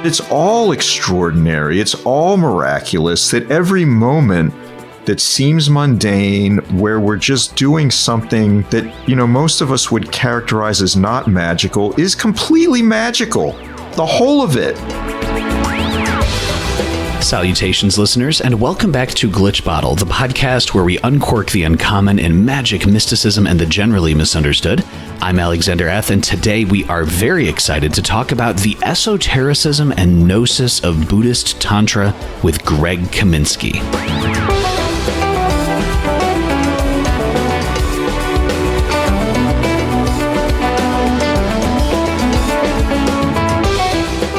it's all extraordinary. It's all miraculous, that every moment that seems mundane, where we're just doing something that, most of us would characterize as not magical, is completely magical. The whole of it. Salutations, listeners, and welcome back to Glitch Bottle, the podcast where we uncork the uncommon in magic, mysticism, and the generally misunderstood. I'm Alexander Eth, and today we are very excited to talk about the esotericism and gnosis of Buddhist Tantra with Greg Kaminsky.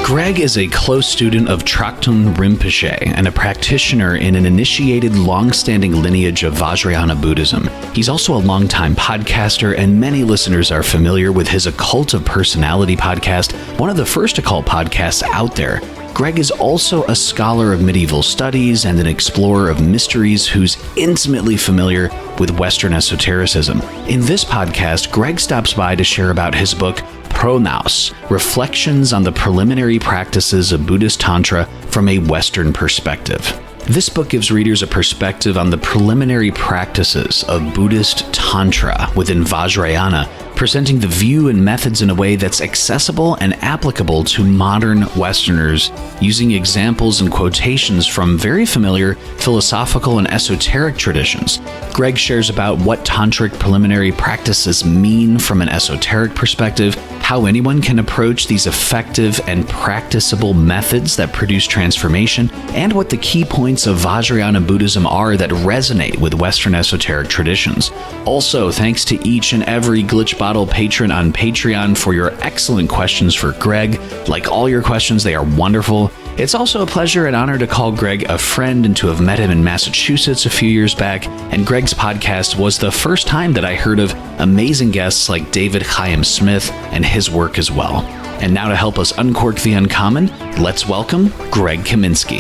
Greg is a close student of Tractum Rinpoche and a practitioner in an initiated, long-standing lineage of Vajrayana Buddhism. He's also a longtime podcaster, and many listeners are familiar with his Occult of Personality podcast, one of the first occult podcasts out there. Greg is also a scholar of medieval studies and an explorer of mysteries who's intimately familiar with Western esotericism. In this podcast, Greg stops by to share about his book, Pronaos, Reflections on the Preliminary Practices of Buddhist Tantra from a Western Perspective. This book gives readers a perspective on the preliminary practices of Buddhist Tantra within Vajrayana, presenting the view and methods in a way that's accessible and applicable to modern Westerners, using examples and quotations from very familiar philosophical and esoteric traditions. Greg shares about what tantric preliminary practices mean from an esoteric perspective, how anyone can approach these effective and practicable methods that produce transformation, and what the key points of Vajrayana Buddhism are that resonate with Western esoteric traditions. Also, thanks to each and every Glitch Bottle patron on Patreon for your excellent questions for Greg. Like all your questions, they are wonderful. It's also a pleasure and honor to call Greg a friend and to have met him in Massachusetts a few years back. And Greg's podcast was the first time that I heard of amazing guests like David Chaim Smith and his work as well. And now to help us uncork the uncommon, let's welcome Greg Kaminsky.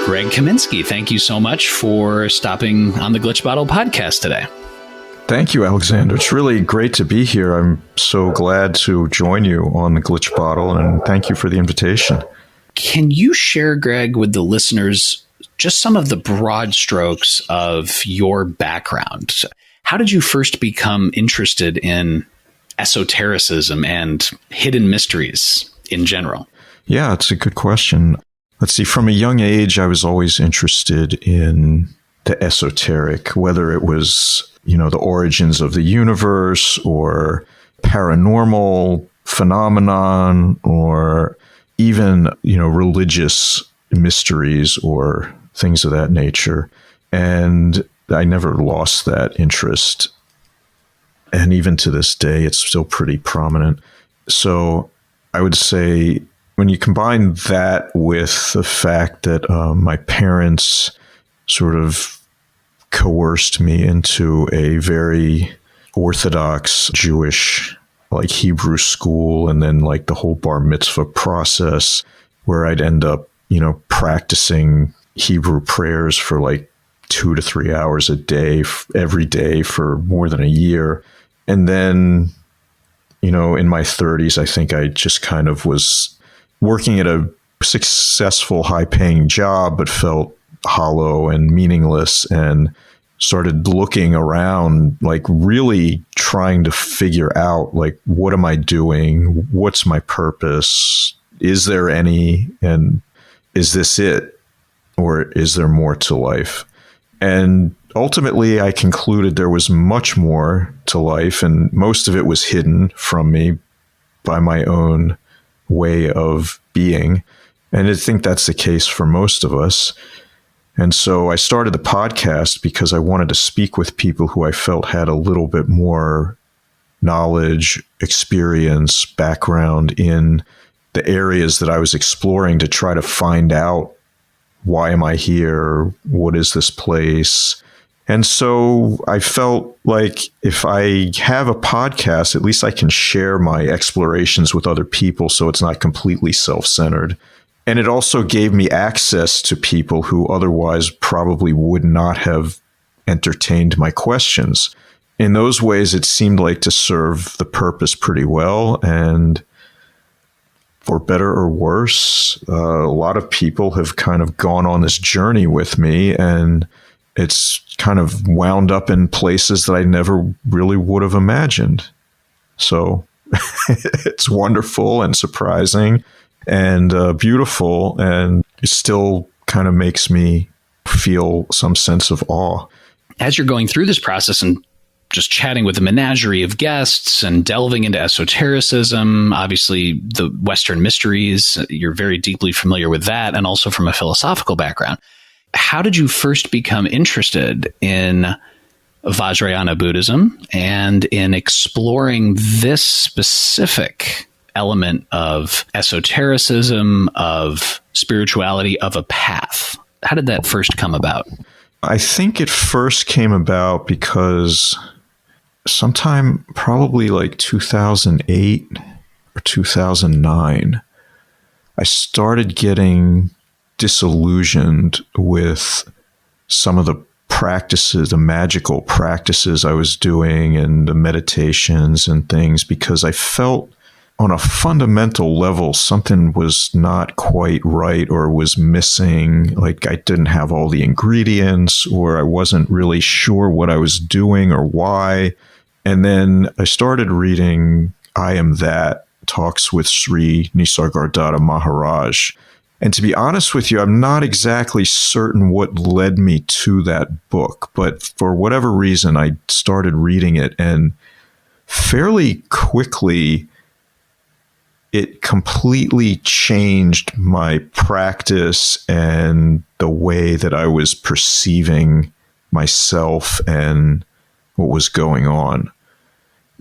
Greg Kaminsky, thank you so much for stopping on the Glitch Bottle podcast today. Thank you, Alexander. It's really great to be here. I'm so glad to join you on the Glitch Bottle, and thank you for the invitation. Can you share, Greg, with the listeners just some of the broad strokes of your background? How did you first become interested in esotericism and hidden mysteries in general? Yeah, it's a good question. Let's see, from a young age, I was always interested in the esoteric, whether it was, the origins of the universe or paranormal phenomenon or even, religious mysteries or things of that nature. And I never lost that interest. And even to this day, it's still pretty prominent. So I would say, when you combine that with the fact that my parents sort of coerced me into a very Orthodox Jewish, like Hebrew school, and then like the whole bar mitzvah process, where I'd end up, practicing Hebrew prayers for like 2 to 3 hours a day, every day for more than a year. And then, in my 30s, I think I just kind of was working at a successful, high-paying job, but felt hollow and meaningless, and started looking around, like really trying to figure out, like, what am I doing? What's my purpose? Is there any? And is this it? Or is there more to life? And ultimately, I concluded there was much more to life, and most of it was hidden from me by my own way of being. And I think that's the case for most of us. And so I started the podcast because I wanted to speak with people who I felt had a little bit more knowledge, experience, background in the areas that I was exploring, to try to find out, why am I here? What is this place? And so I felt like if I have a podcast, at least I can share my explorations with other people, so it's not completely self-centered. And it also gave me access to people who otherwise probably would not have entertained my questions. In those ways, it seemed like to serve the purpose pretty well. And for better or worse, a lot of people have kind of gone on this journey with me, and it's kind of wound up in places that I never really would have imagined. So it's wonderful and surprising and beautiful, and it still kind of makes me feel some sense of awe. As you're going through this process and just chatting with a menagerie of guests and delving into esotericism, obviously the Western mysteries, you're very deeply familiar with that, and also from a philosophical background. How did you first become interested in Vajrayana Buddhism and in exploring this specific element of esotericism, of spirituality, of a path? How did that first come about? I think it first came about because sometime probably like 2008 or 2009, I started getting disillusioned with some of the practices, the magical practices I was doing and the meditations and things, because I felt on a fundamental level something was not quite right or was missing. Like I didn't have all the ingredients, or I wasn't really sure what I was doing or why. And then I started reading I Am That, talks with Sri Nisargadatta Maharaj. And to be honest with you, I'm not exactly certain what led me to that book, but for whatever reason, I started reading it, and fairly quickly, it completely changed my practice and the way that I was perceiving myself and what was going on,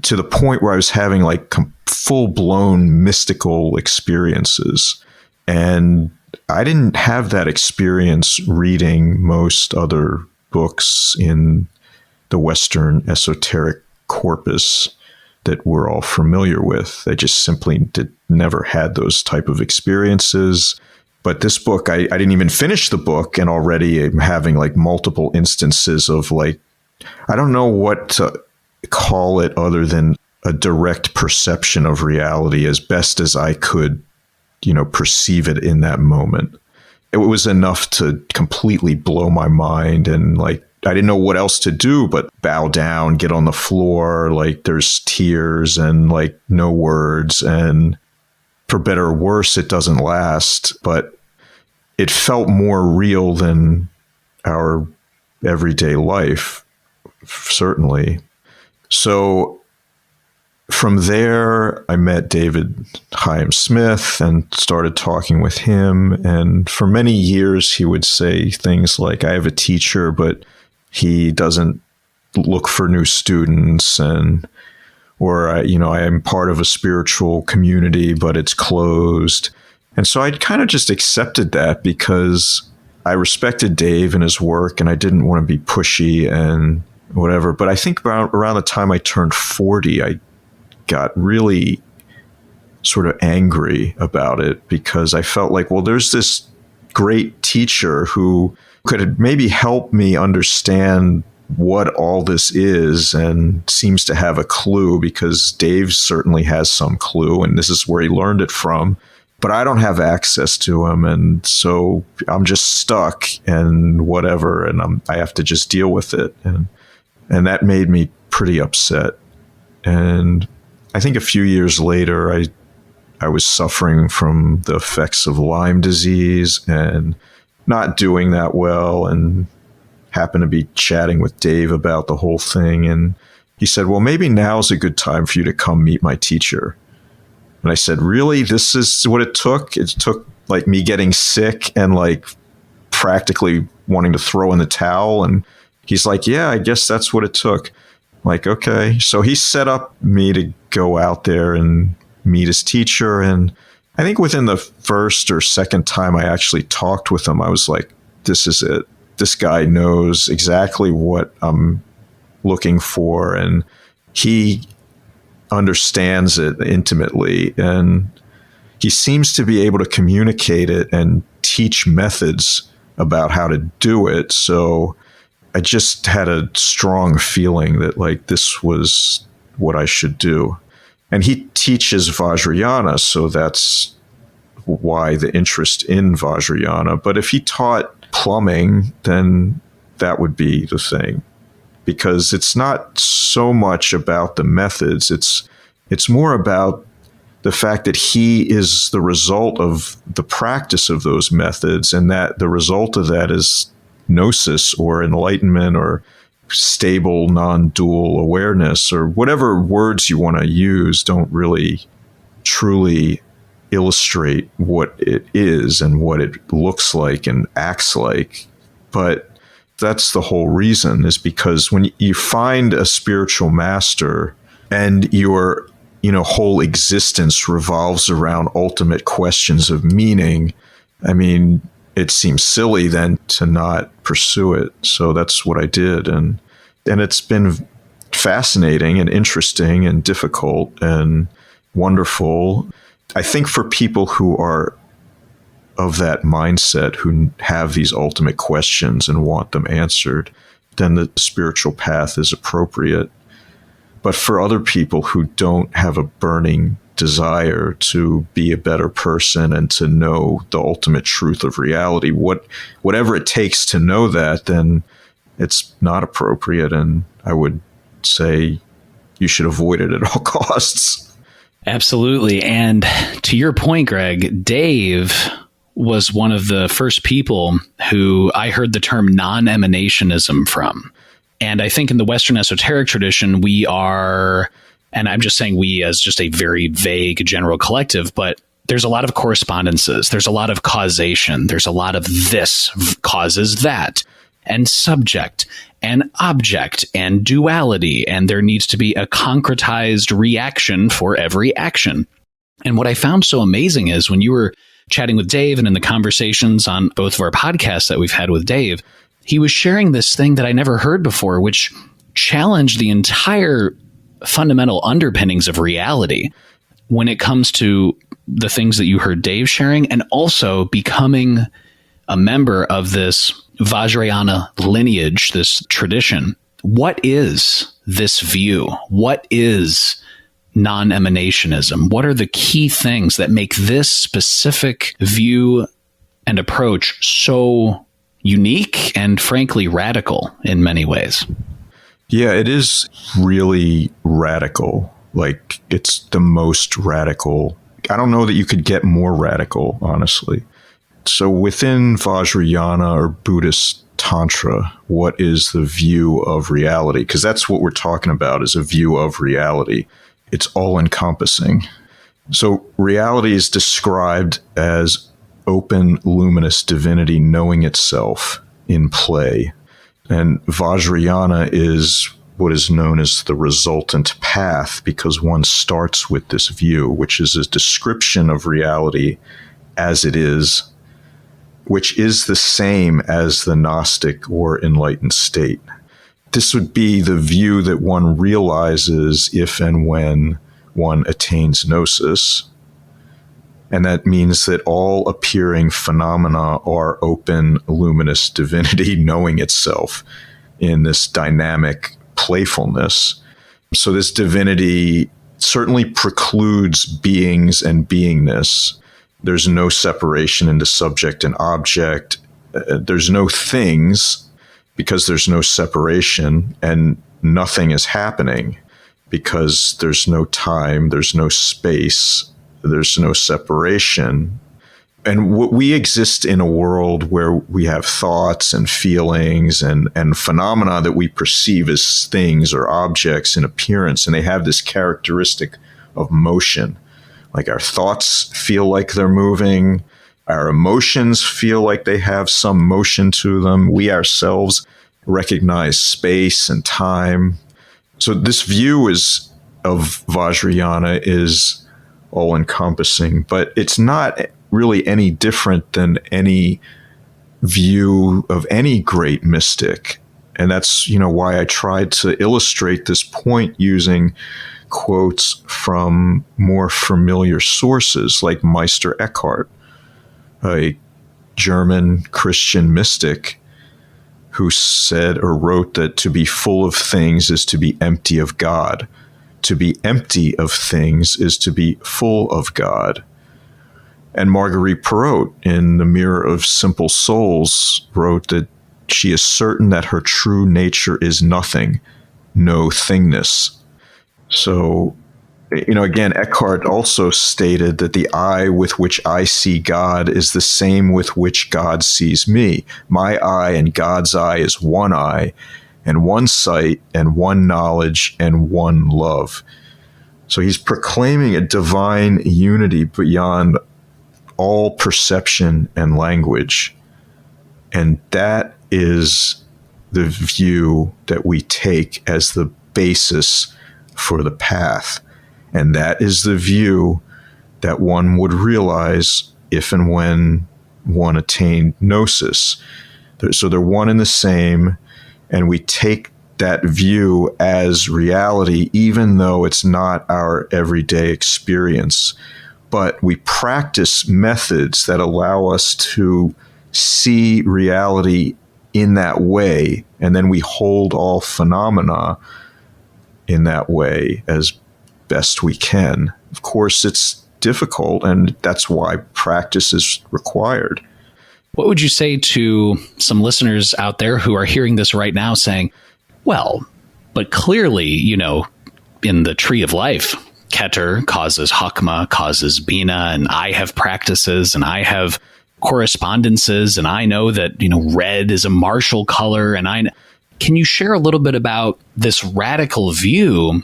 to the point where I was having like full-blown mystical experiences. And I didn't have that experience reading most other books in the Western esoteric corpus that we're all familiar with. I just simply never had those type of experiences. But this book, I didn't even finish the book, and already I'm having like multiple instances of like, I don't know what to call it other than a direct perception of reality as best as I could, perceive it in that moment. It was enough to completely blow my mind, and like, I didn't know what else to do but bow down, get on the floor, like there's tears and like no words. And for better or worse, it doesn't last, but it felt more real than our everyday life, certainly. So from there, I met David Chaim Smith and started talking with him. And for many years, he would say things like, I have a teacher, but he doesn't look for new students, or I am part of a spiritual community, but it's closed. And so I kind of just accepted that because I respected Dave and his work, and I didn't want to be pushy and whatever. But I think around the time I turned 40, I got really sort of angry about it, because I felt like, well, there's this great teacher who could maybe help me understand what all this is, and seems to have a clue, because Dave certainly has some clue, and this is where he learned it from, but I don't have access to him. And so I'm just stuck and whatever, and I have to just deal with it. And that made me pretty upset. And I think a few years later, I was suffering from the effects of Lyme disease and not doing that well, and happened to be chatting with Dave about the whole thing. And he said, well, maybe now's a good time for you to come meet my teacher. And I said, really? This is what it took? It took like me getting sick and like practically wanting to throw in the towel? And he's like, yeah, I guess that's what it took. I'm like, okay. So he set up me to go out there and meet his teacher. And I think within the first or second time I actually talked with him, I was like, this is it. This guy knows exactly what I'm looking for, and he understands it intimately. And he seems to be able to communicate it and teach methods about how to do it. So I just had a strong feeling that like this was what I should do. And he teaches Vajrayana, so that's why the interest in Vajrayana. But if he taught plumbing, then that would be the thing, because it's not so much about the methods. It's more about the fact that he is the result of the practice of those methods, and that the result of that is gnosis or enlightenment or stable non-dual awareness, or whatever words you want to use don't really truly illustrate what it is and what it looks like and acts like. But that's the whole reason, is because when you find a spiritual master and your whole existence revolves around ultimate questions of meaning, I mean, it seems silly then to not pursue it. So that's what I did. And it's been fascinating and interesting and difficult and wonderful. I think for people who are of that mindset, who have these ultimate questions and want them answered, then the spiritual path is appropriate. But for other people who don't have a burning desire to be a better person and to know the ultimate truth of reality, whatever it takes to know that, then it's not appropriate. And I would say you should avoid it at all costs. Absolutely. And to your point, Greg, Dave was one of the first people who I heard the term nonemanationism from. And I think in the Western esoteric tradition, we are, and I'm just saying we as just a very vague general collective, but there's a lot of correspondences. There's a lot of causation. There's a lot of this causes that, and subject and object and duality. And there needs to be a concretized reaction for every action. And what I found so amazing is when you were chatting with Dave and in the conversations on both of our podcasts that we've had with Dave, he was sharing this thing that I never heard before, which challenged the entire fundamental underpinnings of reality when it comes to the things that you heard Dave sharing, and also becoming a member of this Vajrayana lineage, this tradition. What is this view? What is nonemanationism? What are the key things that make this specific view and approach so unique and frankly radical in many ways? Yeah, it is really radical. Like, it's the most radical. I don't know that you could get more radical, honestly. So within Vajrayana or Buddhist Tantra, what is the view of reality? Because that's what we're talking about, is a view of reality. It's all-encompassing. So reality is described as open, luminous divinity knowing itself in play. And Vajrayana is what is known as the resultant path, because one starts with this view, which is a description of reality as it is, which is the same as the Gnostic or enlightened state. This would be the view that one realizes if and when one attains gnosis. And that means that all appearing phenomena are open, luminous divinity knowing itself in this dynamic playfulness. So this divinity certainly precludes beings and beingness. There's no separation into subject and object. There's no things because there's no separation, and nothing is happening because there's no time, there's no space, there's no separation. And we exist in a world where we have thoughts and feelings and phenomena that we perceive as things or objects in appearance, and they have this characteristic of motion. Like, our thoughts feel like they're moving, our emotions feel like they have some motion to them. We ourselves recognize space and time. So this view of Vajrayana is all-encompassing, but it's not really any different than any view of any great mystic. And that's, why I tried to illustrate this point using quotes from more familiar sources like Meister Eckhart, a German Christian mystic who said or wrote that to be full of things is to be empty of God. To be empty of things is to be full of God. And Marguerite Perot, in The Mirror of Simple Souls, wrote that she is certain that her true nature is nothing, no thingness. So, again, Eckhart also stated that the eye with which I see God is the same with which God sees me. My eye and God's eye is one eye, and one sight, and one knowledge, and one love. So he's proclaiming a divine unity beyond all perception and language. And that is the view that we take as the basis for the path. And that is the view that one would realize if and when one attained gnosis. So they're one and the same, and we take that view as reality, even though it's not our everyday experience. But we practice methods that allow us to see reality in that way, and then we hold all phenomena in that way as best we can. Of course, it's difficult, and that's why practice is required. What would you say to some listeners out there who are hearing this right now saying, well, but clearly, in the tree of life, Keter causes Hakma, causes Bina, and I have practices, and I have correspondences, and I know that, red is a martial color, and can you share a little bit about this radical view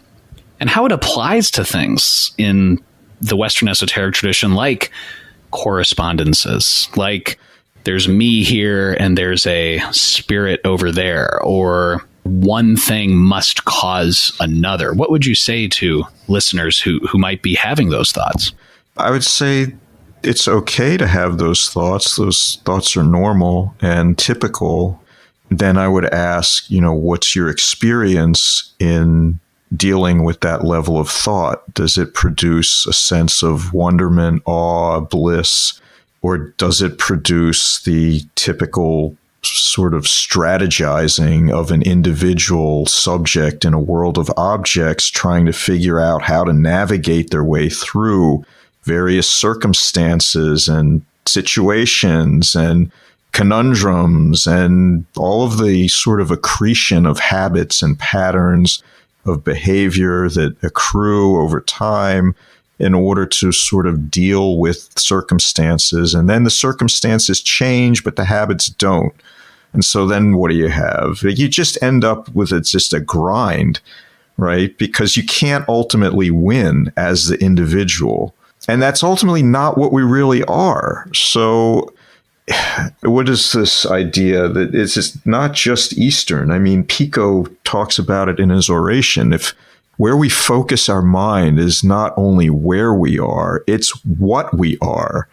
and how it applies to things in the Western esoteric tradition, like correspondences, like there's me here and there's a spirit over there, or one thing must cause another? What would you say to listeners who might be having those thoughts? I would say it's okay to have those thoughts. Those thoughts are normal and typical. Then I would ask, what's your experience in dealing with that level of thought? Does it produce a sense of wonderment, awe, bliss, or does it produce the typical sort of strategizing of an individual subject in a world of objects trying to figure out how to navigate their way through various circumstances and situations and conundrums and all of the sort of accretion of habits and patterns of behavior that accrue over time in order to sort of deal with circumstances. And then the circumstances change, but the habits don't. And so then what do you have? You just end up with just a grind, right? Because you can't ultimately win as the individual. And that's ultimately not what we really are. So what is this idea that it's not just Eastern? I mean, Pico talks about it in his oration. If where we focus our mind is not only where we are, it's what we are.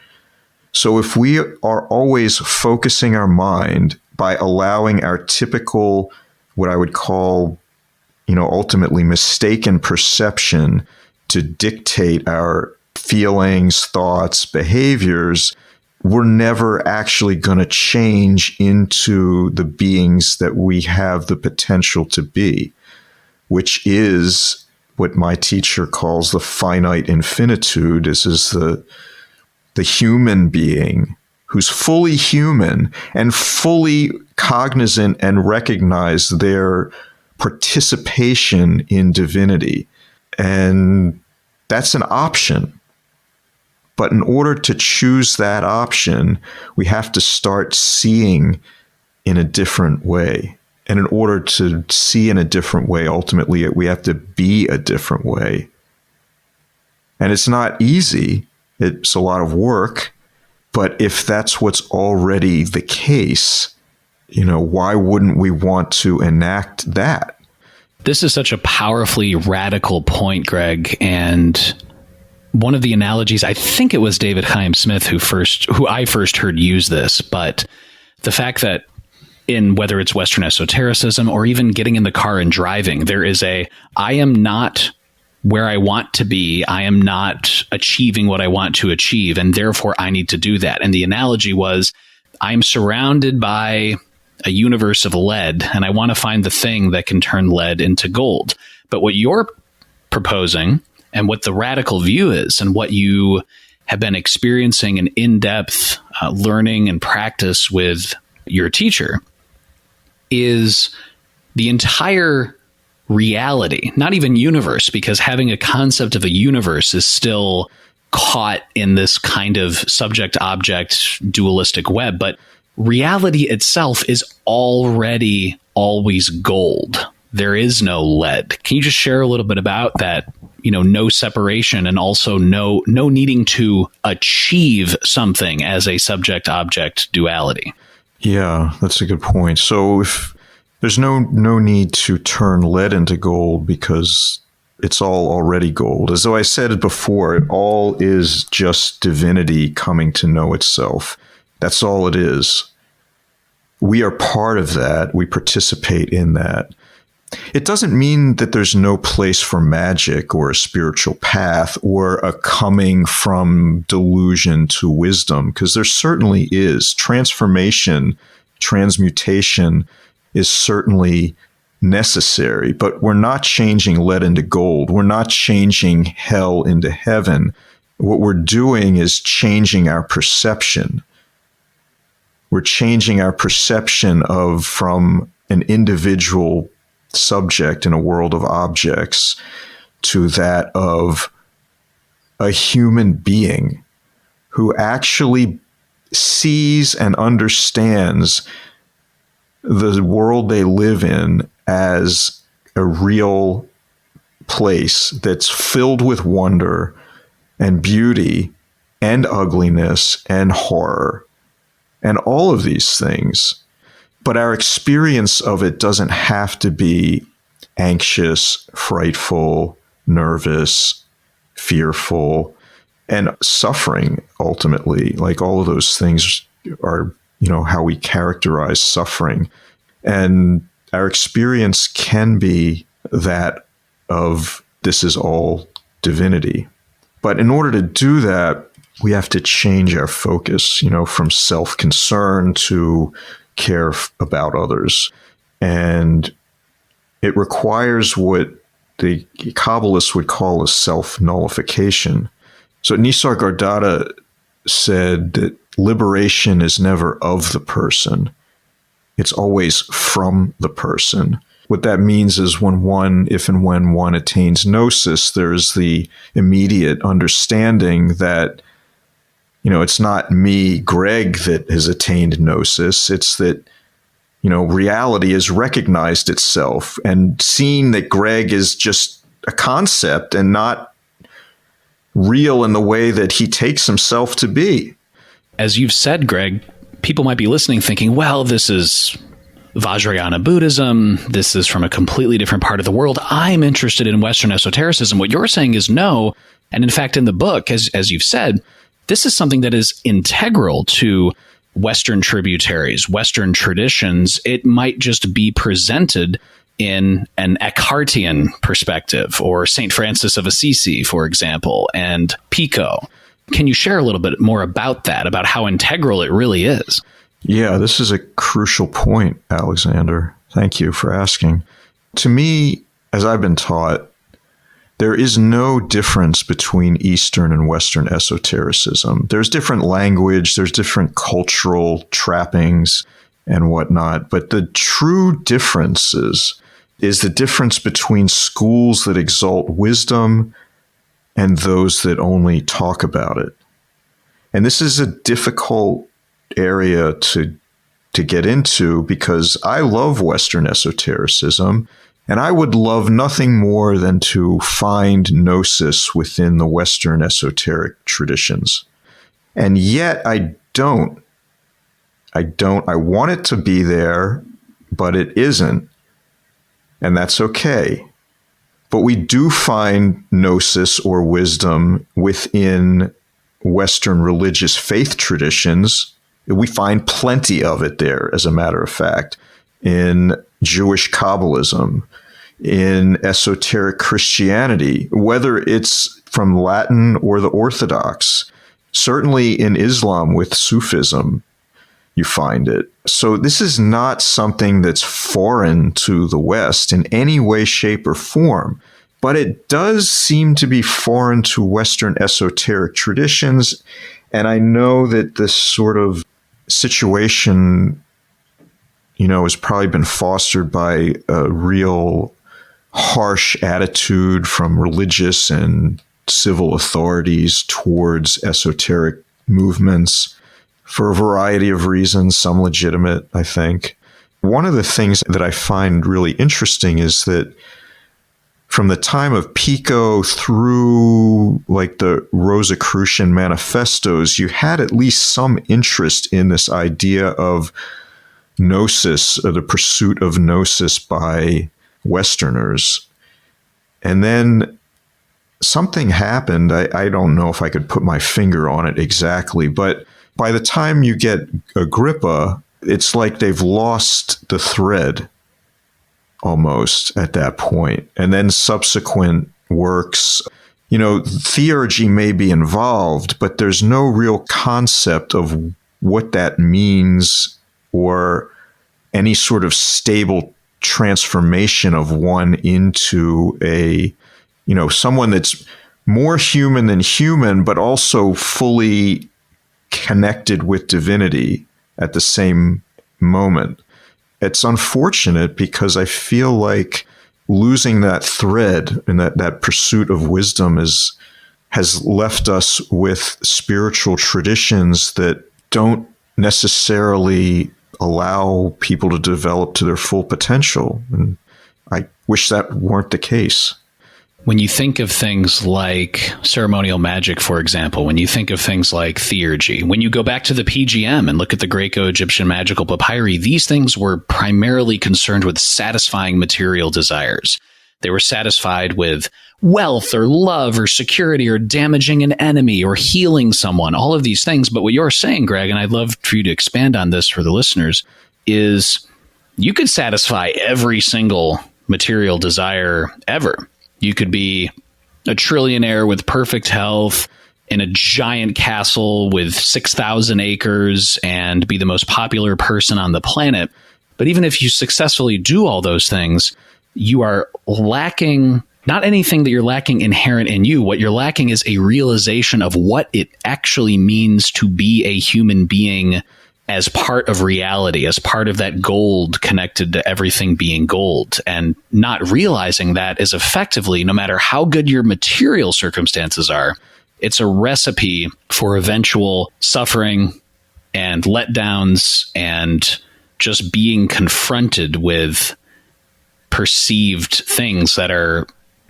So if we are always focusing our mind by allowing our typical, what I would call, ultimately mistaken perception to dictate our feelings, thoughts, behaviors, we're never actually going to change into the beings that we have the potential to be, which is what my teacher calls the finite infinitude. This is the human being who's fully human and fully cognizant and recognize their participation in divinity. And that's an option. But in order to choose that option, we have to start seeing in a different way. And in order to see in a different way, ultimately, we have to be a different way. And it's not easy. It's a lot of work. But if that's what's already the case, why wouldn't we want to enact that? This is such a powerfully radical point, Greg. And one of the analogies, I think it was David Chaim Smith who I first heard use this, but the fact that in whether it's Western esotericism or even getting in the car and driving, there is I am not where I want to be, I am not achieving what I want to achieve, and therefore I need to do that. And the analogy was, I'm surrounded by a universe of lead, and I want to find the thing that can turn lead into gold. But what you're proposing, and what the radical view is, and what you have been experiencing an in-depth learning and practice with your teacher, is the entire reality, not even universe, because having a concept of a universe is still caught in this kind of subject-object dualistic web, but reality itself is already always gold. There is no lead. Can you just share a little bit about that? No separation, and also no needing to achieve something as a subject-object duality. Yeah, that's a good point. So if there's no need to turn lead into gold, because it's all already gold. As though I said before, it all is just divinity coming to know itself. That's all it is. We are part of that. We participate in that. It doesn't mean that there's no place for magic or a spiritual path or a coming from delusion to wisdom, because there certainly is. Transformation, transmutation is certainly necessary, but we're not changing lead into gold. We're not changing hell into heaven. What we're doing is changing our perception. We're changing our perception from an individual subject in a world of objects to that of a human being who actually sees and understands the world they live in as a real place that's filled with wonder and beauty and ugliness and horror and all of these things. But our experience of it doesn't have to be anxious, frightful, nervous, fearful, and suffering, ultimately. Like, all of those things are, how we characterize suffering. And our experience can be that of this is all divinity. But in order to do that, we have to change our focus, from self-concern to care about others. And it requires what the Kabbalists would call a self-nullification. So Nisargadatta said that liberation is never of the person. It's always from the person. What that means is if and when one attains gnosis, there's the immediate understanding that it's not me, Greg, that has attained gnosis. It's that, reality has recognized itself and seen that Greg is just a concept and not real in the way that he takes himself to be. As you've said, Greg, people might be listening thinking, well, this is Vajrayana Buddhism. This is from a completely different part of the world. I'm interested in Western esotericism. What you're saying is no. And in fact, in the book, as you've said, this is something that is integral to Western tributaries, Western traditions. It might just be presented in an Eckhartian perspective, or St. Francis of Assisi, for example, and Pico. Can you share a little bit more about that, about how integral it really is? Yeah, this is a crucial point, Alexander. Thank you for asking. To me, as I've been taught, there is no difference between Eastern and Western esotericism. There's different language, there's different cultural trappings and whatnot, but the true differences is the difference between schools that exalt wisdom and those that only talk about it. And this is a difficult area to get into, because I love Western esotericism, and I would love nothing more than to find gnosis within the Western esoteric traditions. And yet I don't. I want it to be there, but it isn't. And that's okay. But we do find gnosis or wisdom within Western religious faith traditions. We find plenty of it there, as a matter of fact, in Jewish Kabbalism, in esoteric Christianity, whether it's from Latin or the Orthodox. Certainly in Islam with Sufism, you find it. So this is not something that's foreign to the West in any way, shape, or form. But it does seem to be foreign to Western esoteric traditions. And I know that this sort of situation, has probably been fostered by a real harsh attitude from religious and civil authorities towards esoteric movements for a variety of reasons, some legitimate, I think. One of the things that I find really interesting is that from the time of Pico through like the Rosicrucian manifestos, you had at least some interest in this idea of gnosis, or the pursuit of gnosis by Westerners. And then something happened. I don't know if I could put my finger on it exactly, but by the time you get Agrippa, it's like they've lost the thread almost at that point. And then subsequent works, theurgy may be involved, but there's no real concept of what that means or any sort of stable transformation of one into a, someone that's more human than human, but also fully connected with divinity at the same moment. It's unfortunate because I feel like losing that thread and that pursuit of wisdom has left us with spiritual traditions that don't necessarily allow people to develop to their full potential. And I wish that weren't the case. When you think of things like ceremonial magic, for example, when you think of things like theurgy, when you go back to the PGM and look at the Greco-Egyptian magical papyri, these things were primarily concerned with satisfying material desires. They were satisfied with wealth or love or security or damaging an enemy or healing someone, all of these things. But what you're saying, Greg, and I'd love for you to expand on this for the listeners, is you could satisfy every single material desire ever. You could be a trillionaire with perfect health in a giant castle with 6,000 acres and be the most popular person on the planet. But even if you successfully do all those things, you are lacking not anything that you're lacking inherent in you. What you're lacking is a realization of what it actually means to be a human being as part of reality, as part of that gold connected to everything being gold. And not realizing that is effectively, no matter how good your material circumstances are, it's a recipe for eventual suffering and letdowns and just being confronted with perceived things that are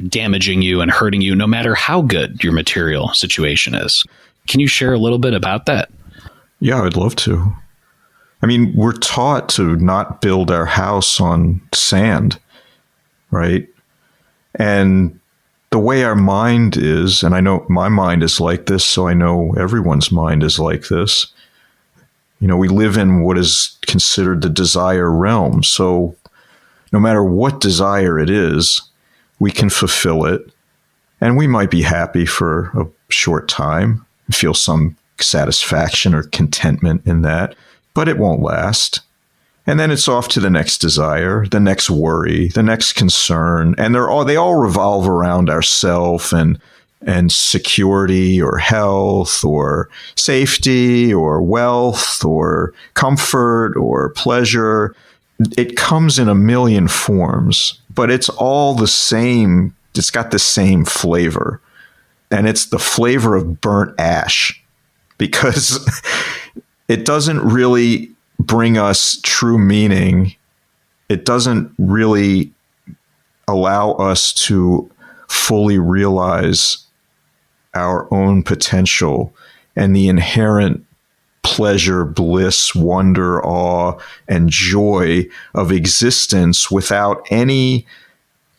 damaging you and hurting you, no matter how good your material situation is. Can you share a little bit about that? Yeah, I'd love to. I mean, we're taught to not build our house on sand, right? And the way our mind is, and I know my mind is like this, so I know everyone's mind is like this. We live in what is considered the desire realm. So no matter what desire it is, we can fulfill it. And we might be happy for a short time, feel some satisfaction or contentment in that. But it won't last. And then it's off to the next desire, the next worry, the next concern. And they all revolve around ourself and security or health or safety or wealth or comfort or pleasure. It comes in a million forms, but it's all the same. It's got the same flavor. And it's the flavor of burnt ash because it doesn't really bring us true meaning. It doesn't really allow us to fully realize our own potential and the inherent pleasure, bliss, wonder, awe, and joy of existence without any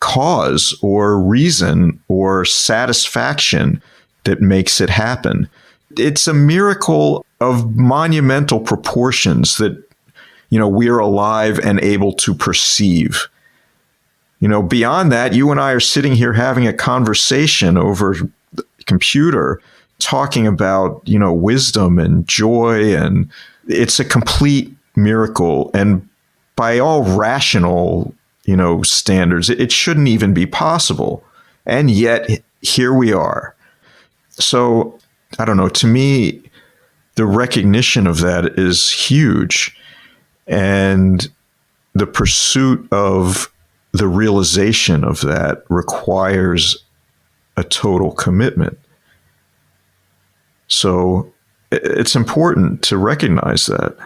cause or reason or satisfaction that makes it happen. It's a miracle of monumental proportions that, we are alive and able to perceive. Beyond that, you and I are sitting here having a conversation over the computer, talking about, wisdom and joy, and it's a complete miracle. And by all rational, standards, it shouldn't even be possible. And yet here we are. So I don't know, to me, the recognition of that is huge. And the pursuit of the realization of that requires a total commitment. So it's important to recognize that.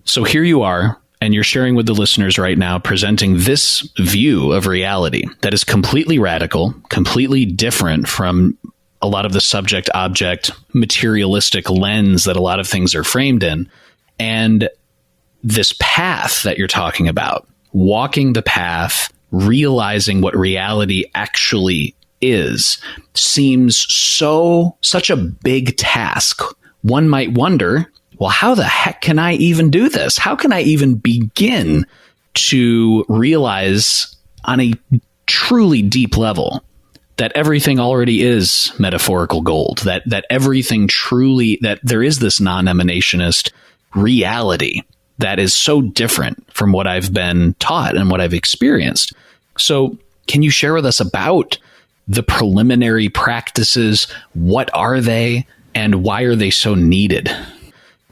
So here you are, and you're sharing with the listeners right now, presenting this view of reality that is completely radical, completely different from a lot of the subject-object materialistic lens that a lot of things are framed in. And this path that you're talking about, walking the path, realizing what reality actually is, seems such a big task. One might wonder, well, how the heck can I even do this? How can I even begin to realize on a truly deep level that everything already is metaphorical gold, that everything truly, that there is this non-emanationist reality that is so different from what I've been taught and what I've experienced. So can you share with us about the preliminary practices? What are they, and why are they so needed?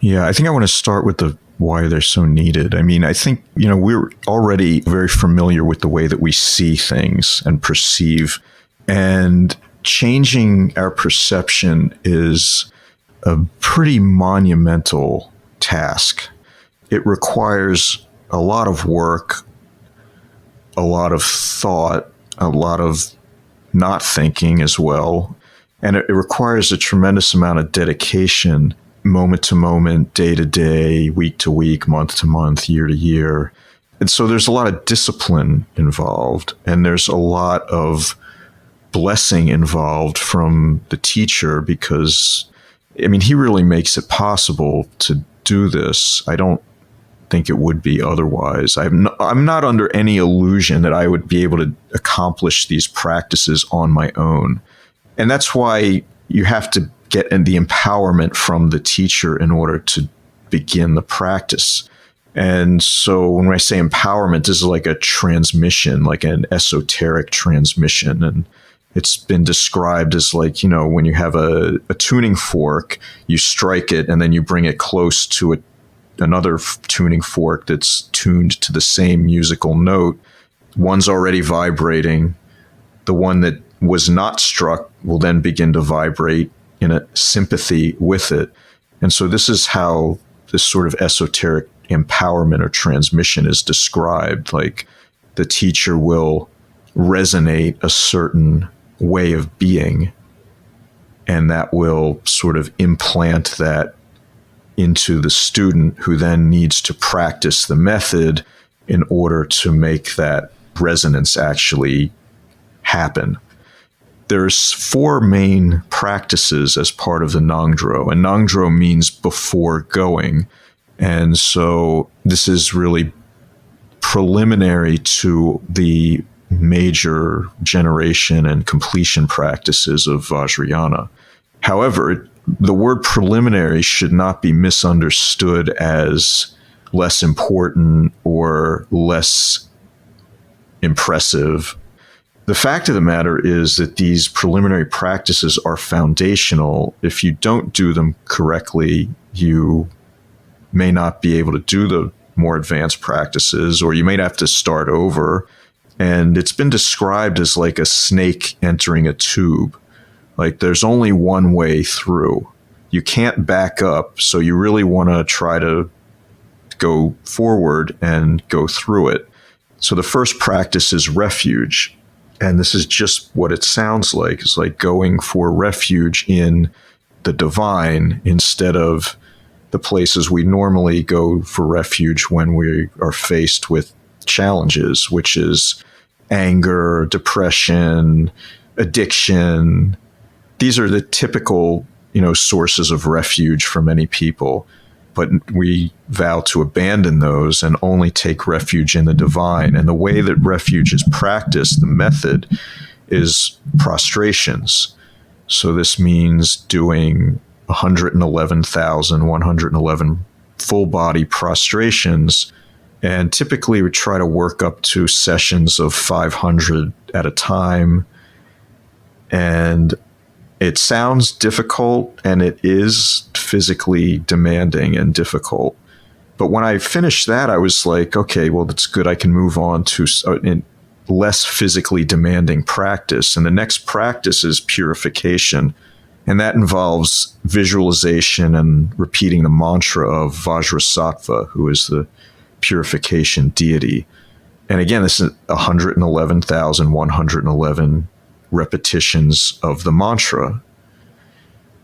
Yeah, I think I want to start with the why they're so needed. I mean, I think, we're already very familiar with the way that we see things and perceive, and changing our perception is a pretty monumental task. It requires a lot of work, a lot of thought, a lot of not thinking as well. And it requires a tremendous amount of dedication, moment to moment, day to day, week to week, month to month, year to year. And so there's a lot of discipline involved, and there's a lot of blessing involved from the teacher, because, he really makes it possible to do this. I don't think it would be otherwise. I'm not under any illusion that I would be able to accomplish these practices on my own. And that's why you have to get the empowerment from the teacher in order to begin the practice. And so when I say empowerment, this is like a transmission, like an esoteric transmission. And it's been described as like, when you have a tuning fork, you strike it and then you bring it close to another tuning fork that's tuned to the same musical note. One's already vibrating. The one that was not struck will then begin to vibrate in a sympathy with it. And so this is how this sort of esoteric empowerment or transmission is described. Like, the teacher will resonate a certain way of being, and that will sort of implant that into the student, who then needs to practice the method in order to make that resonance actually happen. There's 4 main practices as part of the Nongdro, and Nongdro means before going. And so this is really preliminary to the major generation and completion practices of Vajrayana. However, the word preliminary should not be misunderstood as less important or less impressive. The fact of the matter is that these preliminary practices are foundational. If you don't do them correctly, you may not be able to do the more advanced practices, or you may have to start over. And it's been described as like a snake entering a tube. Like, there's only one way through. You can't back up, so you really want to try to go forward and go through it. So the first practice is refuge. And this is just what it sounds like. It's like going for refuge in the divine instead of the places we normally go for refuge when we are faced with challenges, which is anger, depression, addiction. These are the typical, sources of refuge for many people. but we vow to abandon those and only take refuge in the divine. And the way that refuge is practiced, the method, is prostrations. So this means doing 111,111 full body prostrations. And typically we try to work up to sessions of 500 at a time. And it sounds difficult, and it is physically demanding and difficult. But when I finished that, I was like, okay, well, that's good. I can move on to less physically demanding practice. And the next practice is purification. And that involves visualization and repeating the mantra of Vajrasattva, who is the purification deity. And again, this is 111,111 repetitions of the mantra.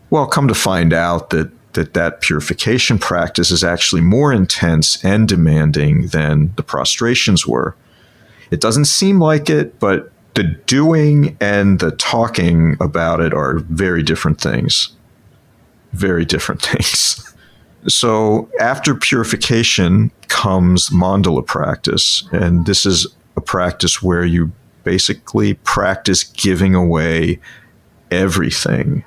Well, come to find out that purification practice is actually more intense and demanding than the prostrations were. It doesn't seem like it, but the doing and the talking about it are very different things. Very different things. So after purification comes mandala practice, and this is a practice where you basically practice giving away everything.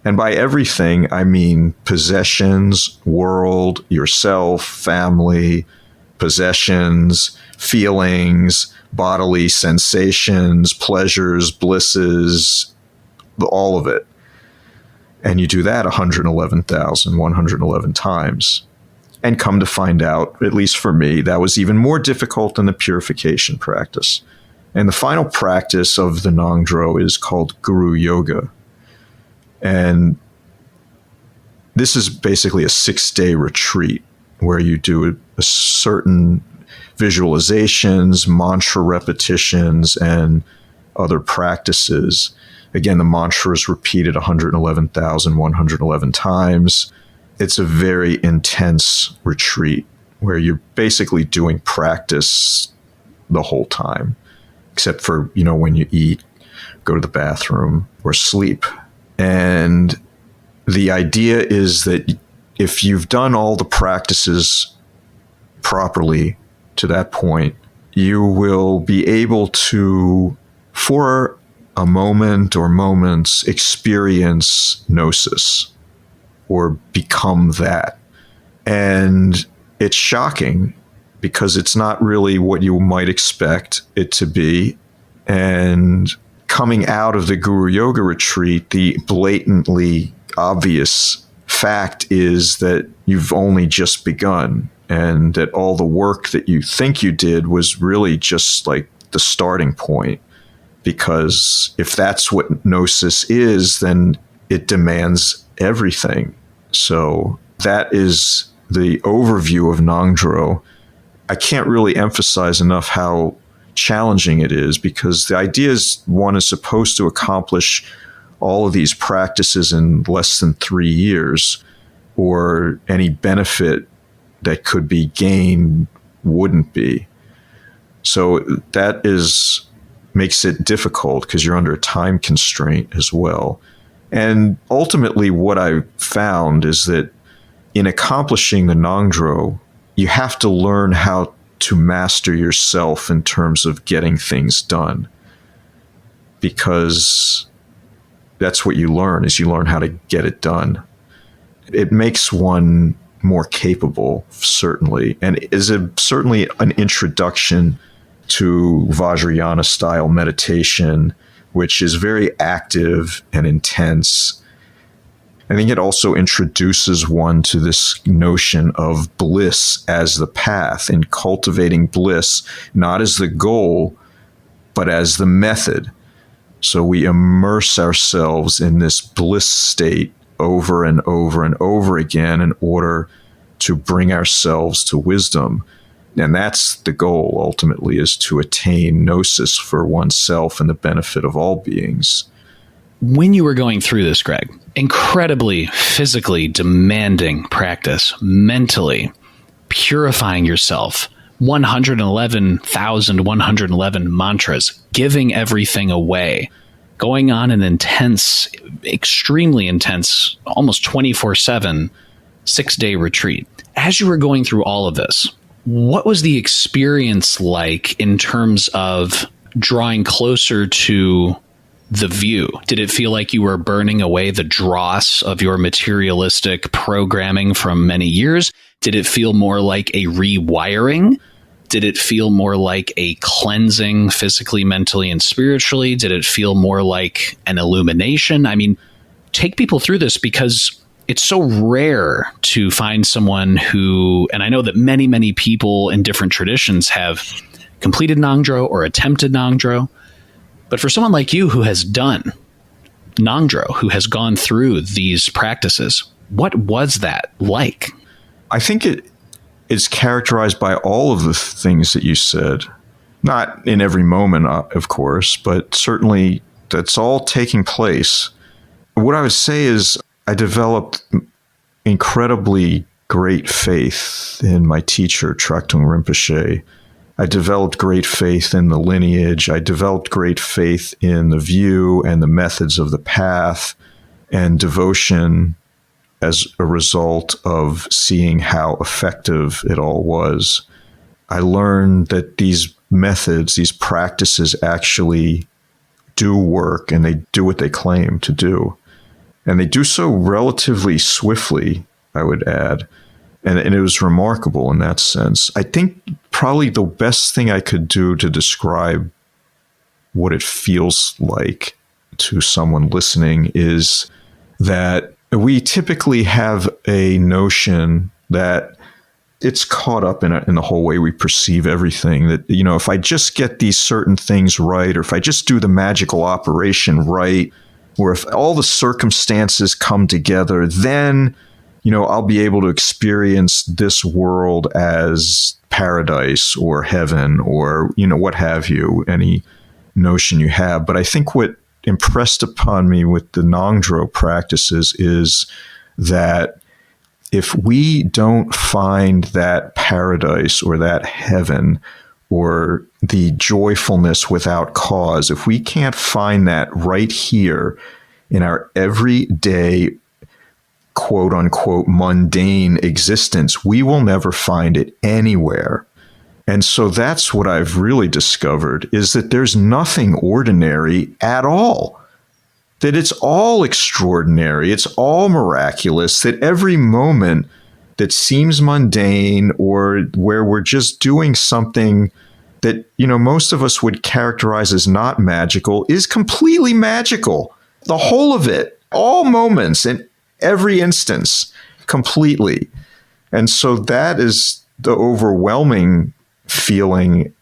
And by everything, I mean possessions, world, yourself, family, possessions, feelings, bodily sensations, pleasures, blisses, all of it. And you do that 111,111 times. And come to find out, at least for me, that was even more difficult than the purification practice. And the final practice of the Nongdro is called Guru Yoga. And this is basically a 6-day retreat where you do a certain visualizations, mantra repetitions, and other practices. Again, the mantra is repeated 111,111 times. It's a very intense retreat where you're basically doing practice the whole time, except for, when you eat, go to the bathroom, or sleep. And the idea is that if you've done all the practices properly to that point, you will be able to, for a moment or moments, experience gnosis or become that. And it's shocking because it's not really what you might expect it to be. And coming out of the Guru Yoga retreat, the blatantly obvious fact is that you've only just begun, and that all the work that you think you did was really just like the starting point. Because if that's what gnosis is, then it demands everything. So that is the overview of Nongdro. I can't really emphasize enough how challenging it is, because the idea is one is supposed to accomplish all of these practices in less than 3 years, or any benefit that could be gained wouldn't be. So that makes it difficult because you're under a time constraint as well. And ultimately what I found is that in accomplishing the Nongdro, you have to learn how to master yourself in terms of getting things done. Because that's what you learn, is you learn how to get it done. It makes one more capable, certainly, and is certainly an introduction to Vajrayana style meditation, which is very active and intense. I think it also introduces one to this notion of bliss as the path, and cultivating bliss not as the goal, but as the method. So we immerse ourselves in this bliss state over and over and over again in order to bring ourselves to wisdom. And that's the goal, ultimately, is to attain gnosis for oneself and the benefit of all beings. When you were going through this, Greg, incredibly physically demanding practice, mentally purifying yourself, 111,111 mantras, giving everything away, going on an intense, extremely intense, almost 24/7 6-day retreat. As you were going through all of this, what was the experience like in terms of drawing closer to the view? Did it feel like you were burning away the dross of your materialistic programming from many years? Did it feel more like a rewiring? Did it feel more like a cleansing physically, mentally, and spiritually? Did it feel more like an illumination? I mean, take people through this, because it's so rare to find someone who, and I know that many, many people in different traditions have completed Nongdro or attempted Nongdro. But for someone like you who has done Nongdro, who has gone through these practices, what was that like? I think it is characterized by all of the things that you said. Not in every moment, of course, but certainly that's all taking place. What I would say is I developed incredibly great faith in my teacher, Tractung Rinpoche. I developed great faith in the lineage. I developed great faith in the view and the methods of the path and devotion as a result of seeing how effective it all was. I learned that these methods, these practices actually do work, and they do what they claim to do. And they do so relatively swiftly, I would add. And it was remarkable in that sense. I think probably the best thing I could do to describe what it feels like to someone listening is that we typically have a notion that it's caught up in the whole way we perceive everything. That, you know, if I just get these certain things right, or if I just do the magical operation right, or if all the circumstances come together, then, you know, I'll be able to experience this world as paradise or heaven or, you know, what have you, any notion you have. But I think what impressed upon me with the Nongdro practices is that if we don't find that paradise or that heaven or the joyfulness without cause, if we can't find that right here in our everyday, quote unquote, mundane existence, we will never find it anywhere. And so that's what I've really discovered, is that there's nothing ordinary at all. That it's all extraordinary, it's all miraculous, that every moment that seems mundane or where we're just doing something that, you know, most of us would characterize as not magical is completely magical. The whole of it, all moments in every instance, completely. And so that is the overwhelming feeling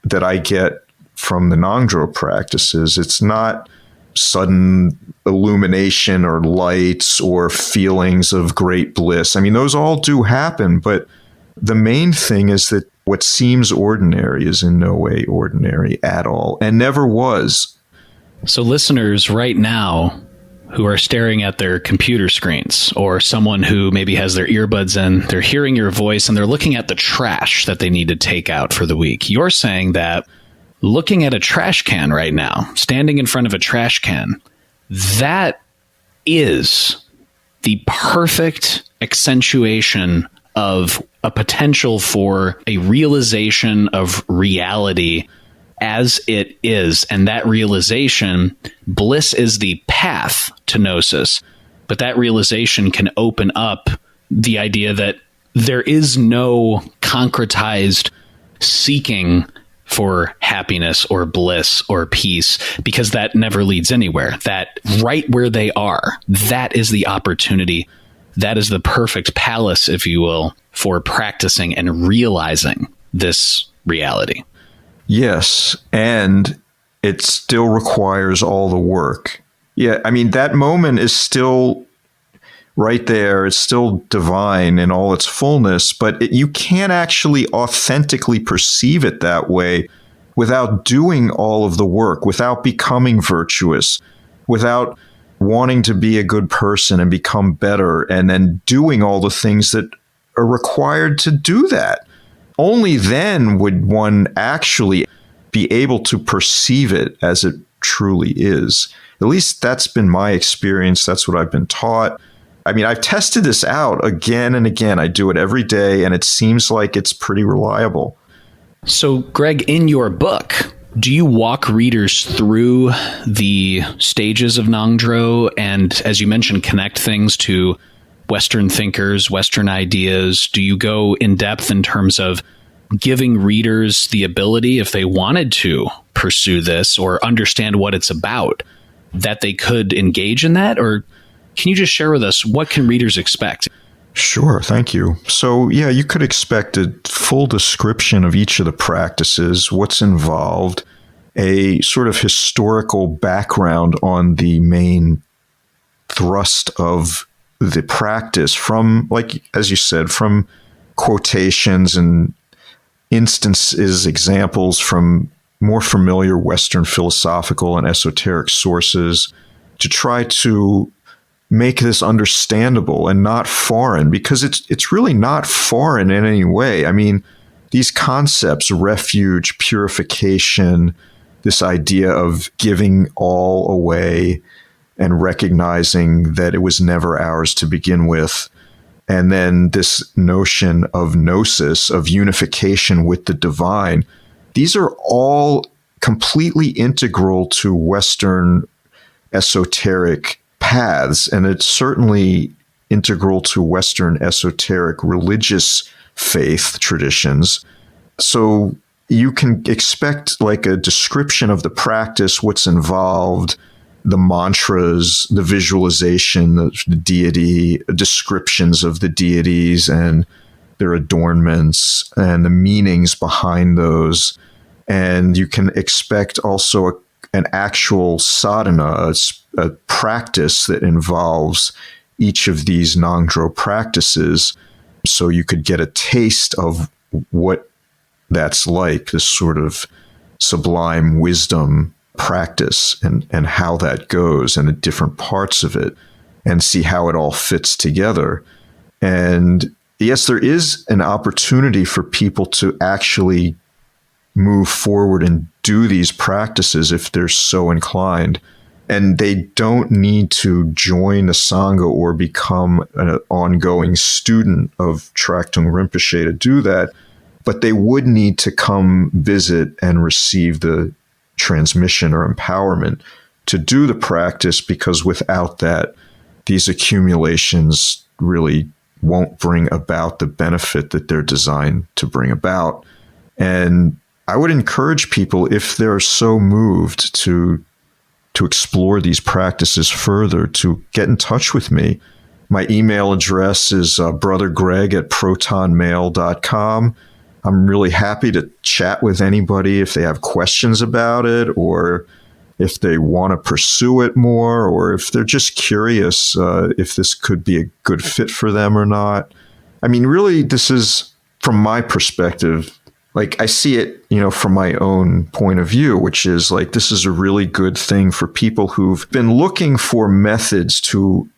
that I get from the Nongdro practices. It's not sudden illumination or lights or feelings of great bliss. I mean, those all do happen, but the main thing is that what seems ordinary is in no way ordinary at all, and never was. So listeners right now who are staring at their computer screens, or someone who maybe has their earbuds in, they're hearing your voice and they're looking at the trash that they need to take out for the week. You're saying that looking at a trash can right now, standing in front of a trash can, that is the perfect accentuation of a potential for a realization of reality as it is. And that realization, bliss is the path to gnosis, but that realization can open up the idea that there is no concretized seeking for happiness or bliss or peace, because that never leads anywhere. That right where they are, that is the opportunity. That is the perfect palace, if you will, for practicing and realizing this reality. Yes, and it still requires all the work. Yeah, I mean, that moment is still right there. It's still divine in all its fullness, but you can't actually authentically perceive it that way without doing all of the work, without becoming virtuous, without wanting to be a good person and become better, and then doing all the things that are required to do that. Only then would one actually be able to perceive it as it truly is. At least that's been my experience. That's what I've been taught. I mean, I've tested this out again and again. I do it every day, and it seems like it's pretty reliable. So, Greg, in your book, do you walk readers through the stages of Ngondro and, as you mentioned, connect things to Western thinkers, Western ideas? Do you go in depth in terms of giving readers the ability, if they wanted to pursue this or understand what it's about, that they could engage in that? Or can you just share with us, what can readers expect? Sure, thank you. So, yeah, you could expect a full description of each of the practices, what's involved, a sort of historical background on the main thrust of the practice from, like, as you said, from quotations and instances, examples from more familiar Western philosophical and esoteric sources to try to make this understandable and not foreign, because it's really not foreign in any way. I mean, these concepts, refuge, purification, this idea of giving all away and recognizing that it was never ours to begin with, and then this notion of gnosis, of unification with the divine, these are all completely integral to Western esoteric paths, and it's certainly integral to Western esoteric religious faith traditions. So you can expect like a description of the practice, what's involved, the mantras, the visualization of the deity, descriptions of the deities and their adornments and the meanings behind those. And you can expect also an actual sadhana, a practice that involves each of these Ngondro practices, so you could get a taste of what that's like, this sort of sublime wisdom practice and how that goes and the different parts of it, and see how it all fits together. And yes, there is an opportunity for people to actually move forward and do these practices if they're so inclined. And they don't need to join a Sangha or become an ongoing student of Tractung Rinpoche to do that, but they would need to come visit and receive the transmission or empowerment to do the practice, because without that, these accumulations really won't bring about the benefit that they're designed to bring about. And I would encourage people, if they're so moved to explore these practices further, to get in touch with me. My email address is brothergreg@protonmail.com. I'm really happy to chat with anybody if they have questions about it, or if they want to pursue it more, or if they're just curious if this could be a good fit for them or not. I mean, really, this is, from my perspective, like I see it, from my own point of view, which is like, this is a really good thing for people who've been looking for methods to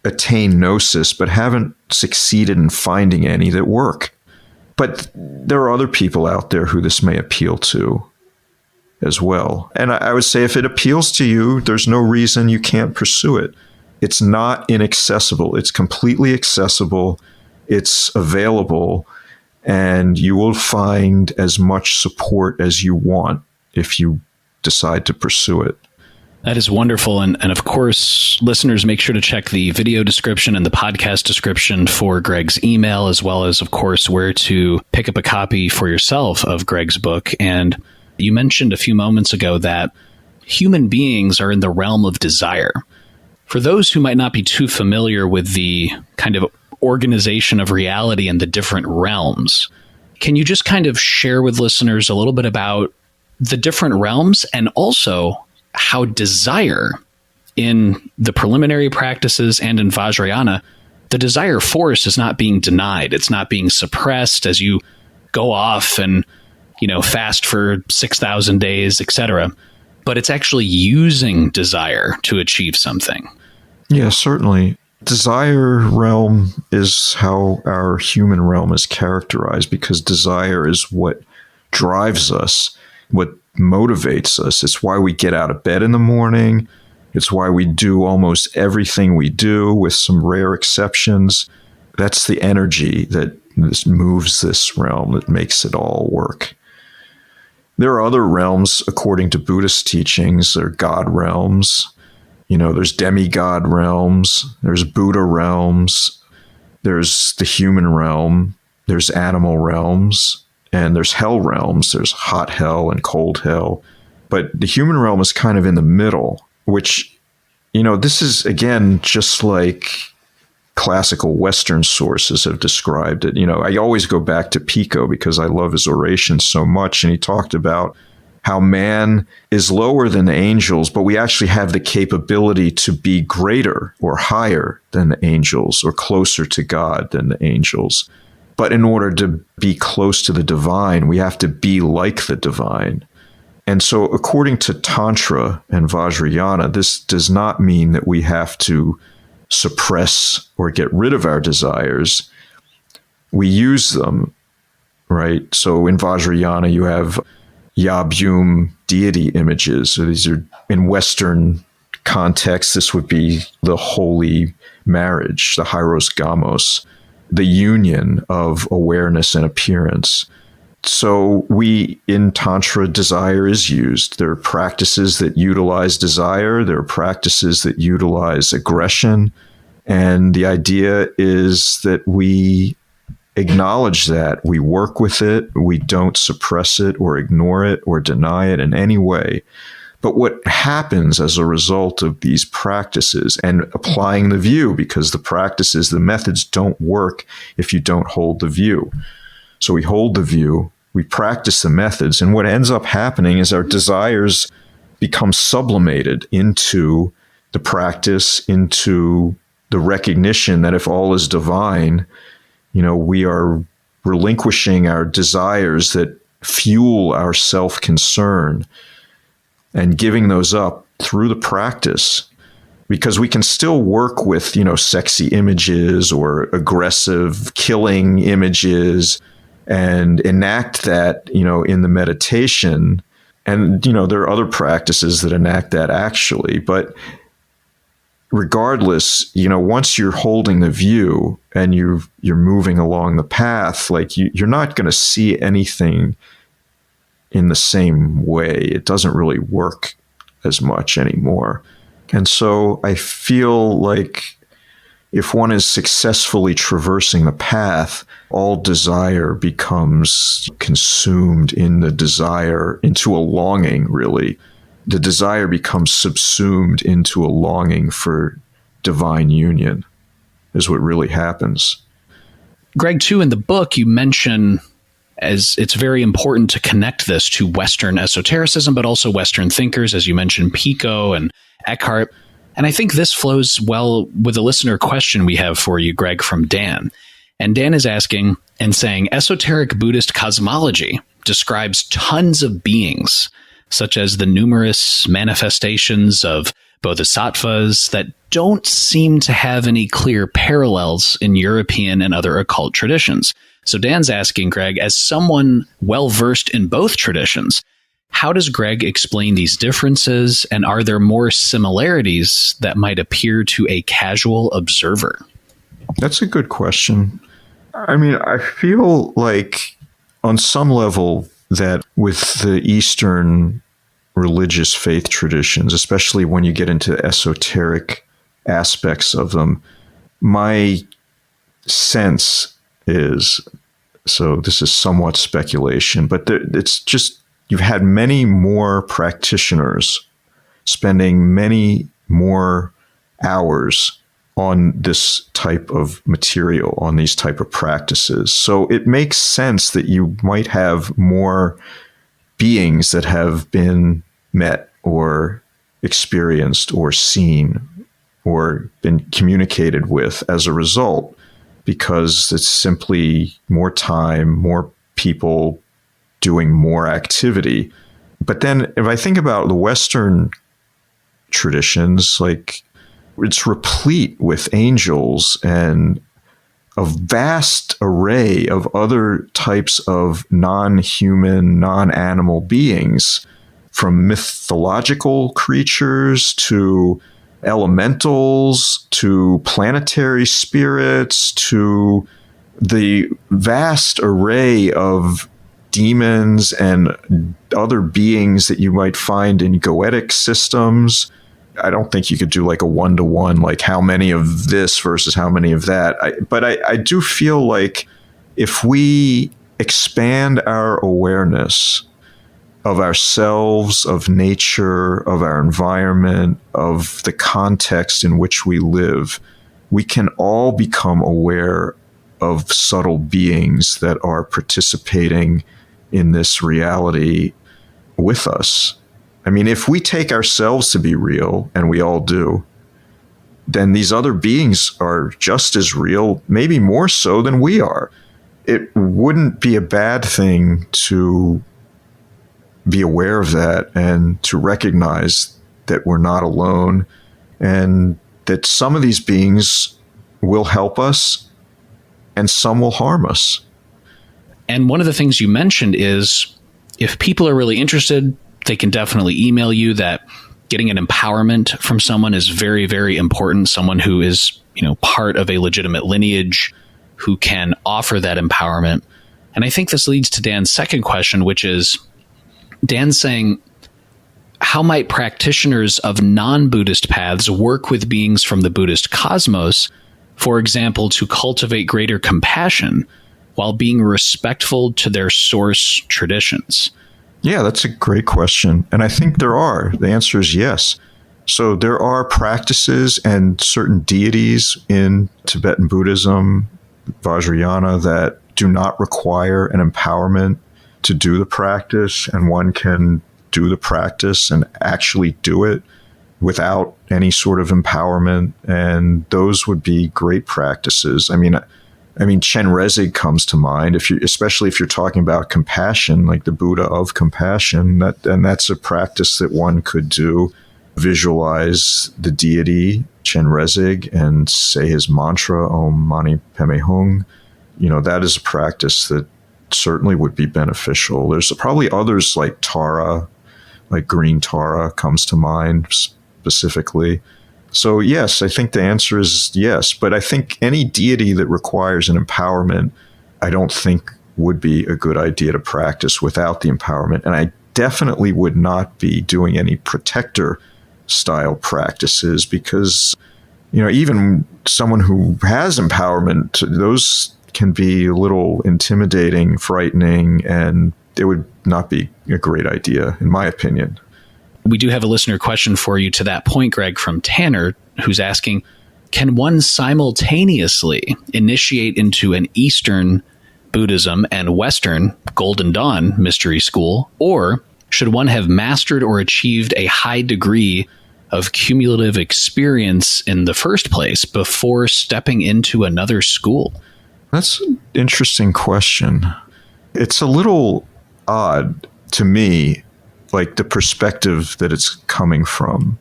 attain gnosis, but haven't succeeded in finding any that work. But there are other people out there who this may appeal to as well. And I would say, if it appeals to you, there's no reason you can't pursue it. It's not inaccessible. It's completely accessible. It's available. And you will find as much support as you want if you decide to pursue it. That is wonderful. And of course, listeners, make sure to check the video description and the podcast description for Greg's email, as well as, of course, where to pick up a copy for yourself of Greg's book. And you mentioned a few moments ago that human beings are in the realm of desire. For those who might not be too familiar with the kind of organization of reality and the different realms, can you just kind of share with listeners a little bit about the different realms, and also how desire in the preliminary practices and in Vajrayana, the desire force is not being denied. It's not being suppressed as you go off and, fast for 6,000 days, etc. But it's actually using desire to achieve something. Yeah, certainly. Desire realm is how our human realm is characterized, because desire is what drives us, what motivates us. It's why we get out of bed in the morning. It's why we do almost everything we do, with some rare exceptions. That's the energy that moves this realm, that makes it all work. There are other realms, according to Buddhist teachings. There are God realms. There's demigod realms. There's Buddha realms. There's the human realm. There's animal realms. And there's hell realms. There's hot hell and cold hell. But the human realm is kind of in the middle, which, this is, again, just like classical Western sources have described it. I always go back to Pico because I love his oration so much. And he talked about how man is lower than the angels, but we actually have the capability to be greater or higher than the angels, or closer to God than the angels. But in order to be close to the divine, we have to be like the divine. And so according to Tantra and Vajrayana, this does not mean that we have to suppress or get rid of our desires. We use them, right? So in Vajrayana, you have Yabum deity images. So these are, in Western context, this would be the holy marriage, the hieros gamos, the union of awareness and appearance. So in Tantra, desire is used. There are practices that utilize desire. There are practices that utilize aggression. And the idea is that we acknowledge that, we work with it, we don't suppress it or ignore it or deny it in any way. But what happens as a result of these practices and applying the view, because the practices, the methods don't work if you don't hold the view. So we hold the view, we practice the methods, and what ends up happening is our desires become sublimated into the practice, into the recognition that if all is divine, we are relinquishing our desires that fuel our self-concern and giving those up through the practice, because we can still work with, sexy images or aggressive killing images and enact that, in the meditation. And, there are other practices that enact that actually. But regardless, once you're holding the view and you're moving along the path, like you're not going to see anything in the same way. It doesn't really work as much anymore. And so I feel like if one is successfully traversing the path, all desire becomes consumed in the desire, into a longing, really. The desire becomes subsumed into a longing for divine union, is what really happens. Greg, too, in the book, you mention as it's very important to connect this to Western esotericism, but also Western thinkers, as you mentioned, Pico and Eckhart. And I think this flows well with a listener question we have for you, Greg, from Dan. And Dan is asking and saying, esoteric Buddhist cosmology describes tons of beings, such as the numerous manifestations of bodhisattvas that don't seem to have any clear parallels in European and other occult traditions. So Dan's asking, Greg, as someone well-versed in both traditions, how does Greg explain these differences, and are there more similarities that might appear to a casual observer? That's a good question. I mean, I feel like on some level that with the Eastern religious faith traditions, especially when you get into esoteric aspects of them, my sense is, so this is somewhat speculation, but it's just, you've had many more practitioners spending many more hours on this type of material, on these type of practices. So it makes sense that you might have more beings that have been met or experienced or seen or been communicated with as a result, because it's simply more time, more people doing more activity. But then if I think about the Western traditions, like it's replete with angels and a vast array of other types of non-human, non-animal beings from mythological creatures to elementals to planetary spirits to the vast array of demons and other beings that you might find in goetic systems. I don't think you could do like a one-to-one, like how many of this versus how many of that. But I do feel like if we expand our awareness of ourselves, of nature, of our environment, of the context in which we live, we can all become aware of subtle beings that are participating in this reality with us. I mean, if we take ourselves to be real, and we all do, then these other beings are just as real, maybe more so than we are. It wouldn't be a bad thing to be aware of that and to recognize that we're not alone and that some of these beings will help us and some will harm us. And one of the things you mentioned is if people are really interested, they can definitely email you. That getting an empowerment from someone is very, very important. Someone who is, part of a legitimate lineage who can offer that empowerment. And I think this leads to Dan's second question, which is Dan's saying, how might practitioners of non-Buddhist paths work with beings from the Buddhist cosmos, for example, to cultivate greater compassion while being respectful to their source traditions? Yeah, that's a great question. And I think there are. The answer is yes. So there are practices and certain deities in Tibetan Buddhism, Vajrayana, that do not require an empowerment to do the practice, and one can do the practice and actually do it without any sort of empowerment, and those would be great practices. I mean, Chenrezig comes to mind, especially if you're talking about compassion, like the Buddha of compassion, and that's a practice that one could do. Visualize the deity, Chenrezig, and say his mantra, Om Mani Padme Hung. That is a practice that certainly would be beneficial. There's probably others like Tara, like green Tara comes to mind specifically. So yes, I think the answer is yes. But I think any deity that requires an empowerment, I don't think would be a good idea to practice without the empowerment. And I definitely would not be doing any protector style practices because, even someone who has empowerment, those can be a little intimidating, frightening, and it would not be a great idea, in my opinion. We do have a listener question for you to that point, Greg, from Tanner, who's asking, can one simultaneously initiate into an Eastern Buddhism and Western Golden Dawn mystery school, or should one have mastered or achieved a high degree of cumulative experience in the first place before stepping into another school? That's an interesting question. It's a little odd to me, like the perspective that it's coming from,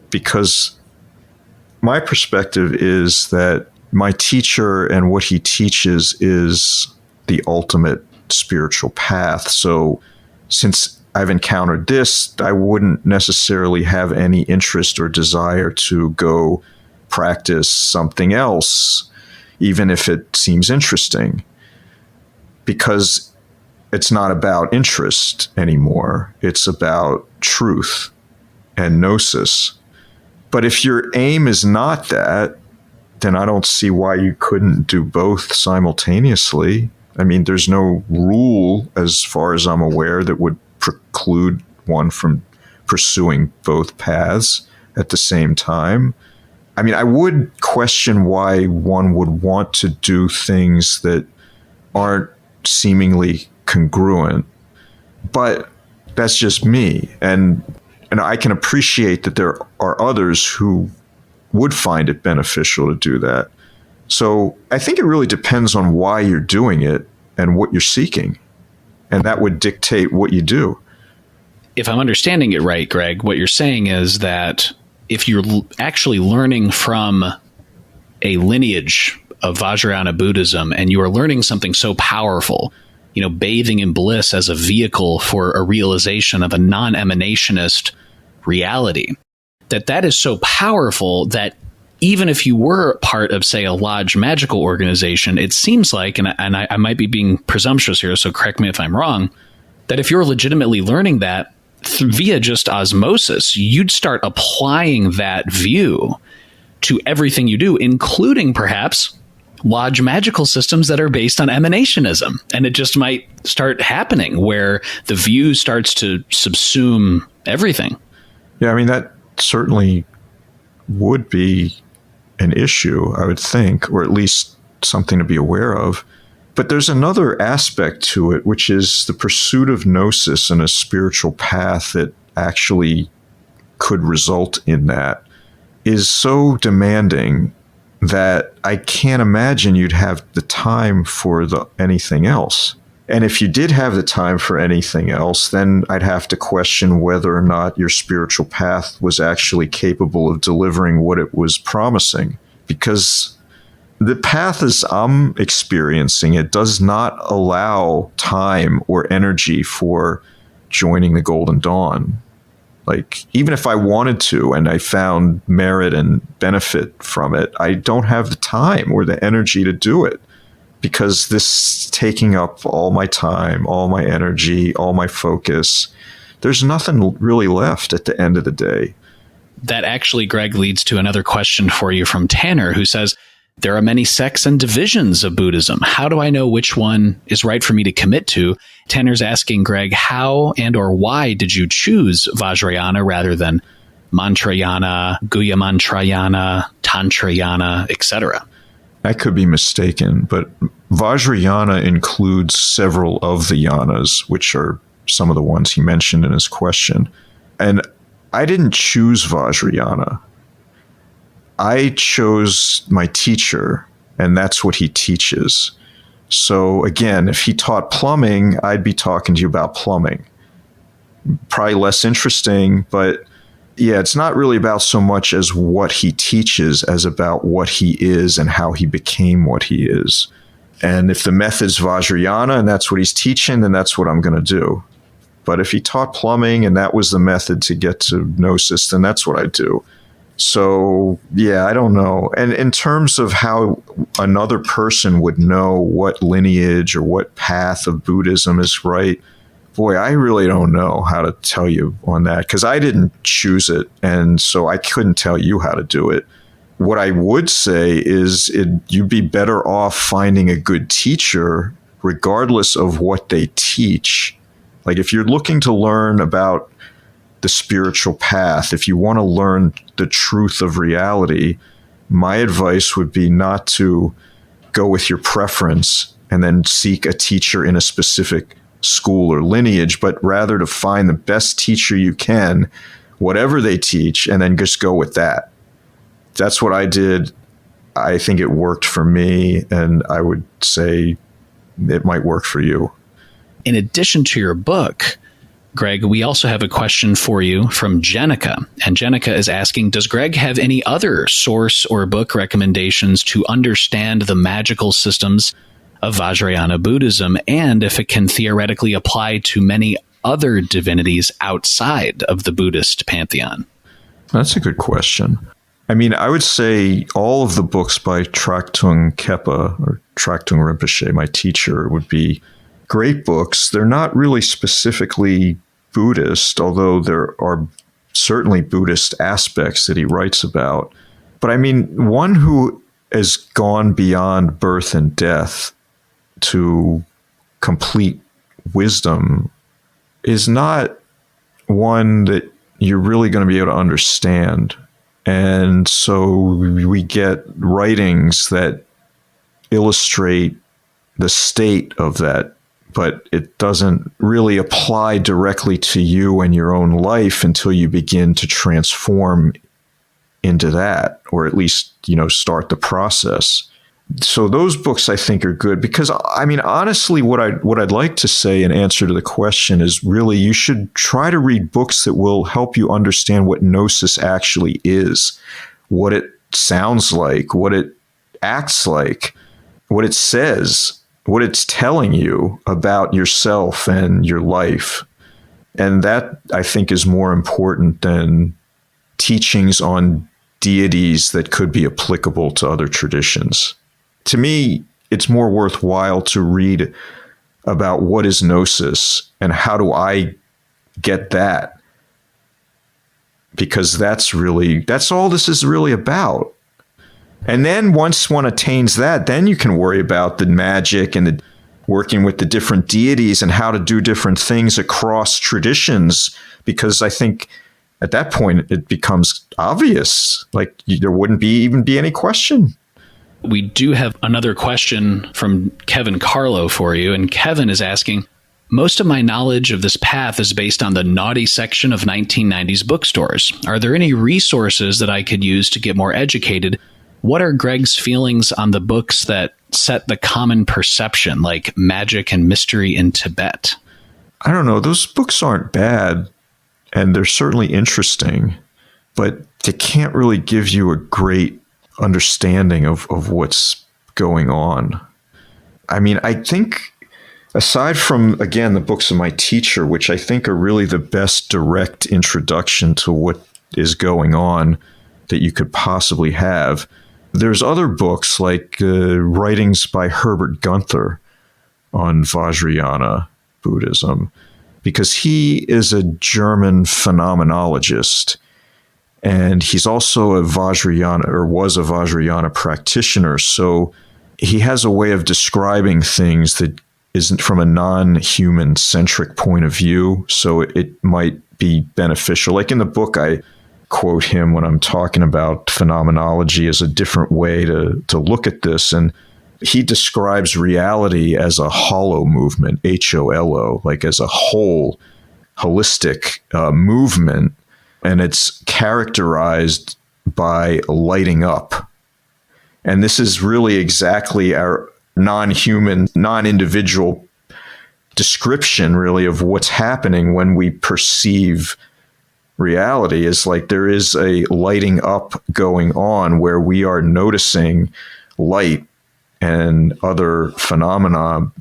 because my perspective is that my teacher and what he teaches is the ultimate spiritual path. So since I've encountered this, I wouldn't necessarily have any interest or desire to go practice something else, even if it seems interesting, because it's not about interest anymore. It's about truth and gnosis. But if your aim is not that, then I don't see why you couldn't do both simultaneously. I mean, there's no rule, as far as I'm aware, that would preclude one from pursuing both paths at the same time. I mean, I would question why one would want to do things that aren't seemingly congruent, but that's just me. And I can appreciate that there are others who would find it beneficial to do that. So I think it really depends on why you're doing it and what you're seeking. And that would dictate what you do. If I'm understanding it right, Greg, what you're saying is that if you're actually learning from a lineage of Vajrayana Buddhism and you are learning something so powerful bathing in bliss as a vehicle for a realization of a non-emanationist reality, that is so powerful that even if you were part of, say, a lodge magical organization, it seems like, and I might be being presumptuous here, so correct me if I'm wrong, that if you're legitimately learning that via just osmosis, you'd start applying that view to everything you do, including perhaps lodge magical systems that are based on emanationism. And it just might start happening where the view starts to subsume everything. Yeah, I mean, that certainly would be an issue, I would think, or at least something to be aware of. But there's another aspect to it, which is the pursuit of gnosis and a spiritual path that actually could result in that is so demanding that I can't imagine you'd have the time for anything else. And if you did have the time for anything else, then I'd have to question whether or not your spiritual path was actually capable of delivering what it was promising. Because the path as I'm experiencing it does not allow time or energy for joining the Golden Dawn. Like, even if I wanted to and I found merit and benefit from it, I don't have the time or the energy to do it, because this is taking up all my time, all my energy, all my focus. There's nothing really left at the end of the day. That actually, Greg, leads to another question for you from Tanner, who says, there are many sects and divisions of Buddhism. How do I know which one is right for me to commit to? Tanner's asking, Greg, how and or why did you choose Vajrayana rather than Mantrayana, Guhyamantrayana, Tantrayana, etc.? I could be mistaken, but Vajrayana includes several of the yanas, which are some of the ones he mentioned in his question. And I didn't choose Vajrayana. I chose my teacher, and that's what he teaches. So again, if he taught plumbing, I'd be talking to you about plumbing. Probably less interesting, but yeah, it's not really about so much as what he teaches as about what he is and how he became what he is. And if the method's Vajrayana and that's what he's teaching, then that's what I'm going to do. But if he taught plumbing and that was the method to get to gnosis, then that's what I do. So, yeah, I don't know. And in terms of how another person would know what lineage or what path of Buddhism is right, boy, I really don't know how to tell you on that, because I didn't choose it. And so I couldn't tell you how to do it. What I would say is you'd be better off finding a good teacher, regardless of what they teach. Like, if you're looking to learn about the spiritual path, if you want to learn the truth of reality, my advice would be not to go with your preference and then seek a teacher in a specific school or lineage, but rather to find the best teacher you can, whatever they teach, and then just go with that. That's what I did. I think it worked for me, and I would say it might work for you. In addition to your book, Greg, we also have a question for you from Jenica. And Jenica is asking, does Greg have any other source or book recommendations to understand the magical systems of Vajrayana Buddhism, and if it can theoretically apply to many other divinities outside of the Buddhist pantheon? That's a good question. I mean, I would say all of the books by Tractung Kepa, or Tractung Rinpoche, my teacher, would be great books. They're not really specifically Buddhist, although there are certainly Buddhist aspects that he writes about. But I mean, one who has gone beyond birth and death to complete wisdom is not one that you're really going to be able to understand. And so we get writings that illustrate the state of that, but it doesn't really apply directly to you and your own life until you begin to transform into that, or at least, start the process. So those books I think are good, because I mean, honestly, what I'd like to say in answer to the question is really you should try to read books that will help you understand what gnosis actually is, what it sounds like, what it acts like, what it says. what it's telling you about yourself and your life. And that, I think, is more important than teachings on deities that could be applicable to other traditions. To me, it's more worthwhile to read about what is gnosis and how do I get that, because that's all this is really about. And then once one attains that, then you can worry about the magic and the working with the different deities and how to do different things across traditions, because I think at that point it becomes obvious, like there wouldn't even be any question. We do have another question from Kevin Carlo for you, and Kevin is asking, most of my knowledge of this path is based on the naughty section of 1990s bookstores. Are there any resources that I could use to get more educated? What are Greg's feelings on the books that set the common perception, like Magic and Mystery in Tibet? I don't know. Those books aren't bad, and they're certainly interesting, but they can't really give you a great understanding of what's going on. I mean, I think aside from, again, the books of my teacher, which I think are really the best direct introduction to what is going on that you could possibly have, there's other books like writings by Herbert Gunther on Vajrayana Buddhism, because he is a German phenomenologist, and he's also a Vajrayana, or was a Vajrayana practitioner. So he has a way of describing things that isn't from a non-human centric point of view. So it might be beneficial. Like in the book, I quote him when I'm talking about phenomenology as a different way to look at this. And he describes reality as a hollow movement, HOLO, like as a whole, holistic movement. And it's characterized by lighting up. And this is really exactly our non-human, non-individual description, really, of what's happening when we perceive reality. Is like there is a lighting up going on where we are noticing light and other phenomena,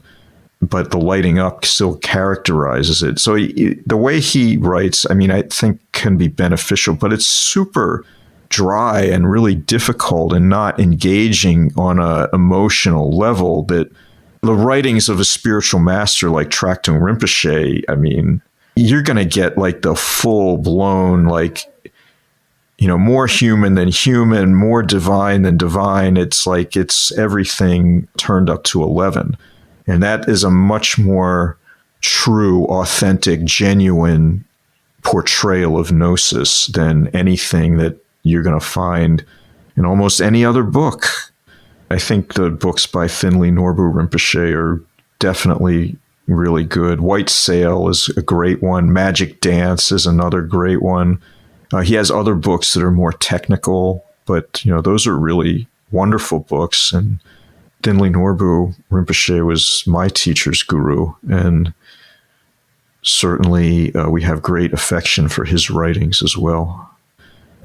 but the lighting up still characterizes it. So the way he writes, I mean, I think can be beneficial, but it's super dry and really difficult and not engaging on an emotional level that the writings of a spiritual master like Tractung Rinpoche, I mean, you're going to get like the full blown, like, you know, more human than human, more divine than divine. It's like it's everything turned up to 11. And that is a much more true, authentic, genuine portrayal of gnosis than anything that you're going to find in almost any other book. I think the books by Thinley Norbu Rinpoche are definitely really good. White Sail is a great one. Magic Dance is another great one. He has other books that are more technical, but you know, those are really wonderful books. And Thinley Norbu Rinpoche was my teacher's guru, and certainly we have great affection for his writings as well.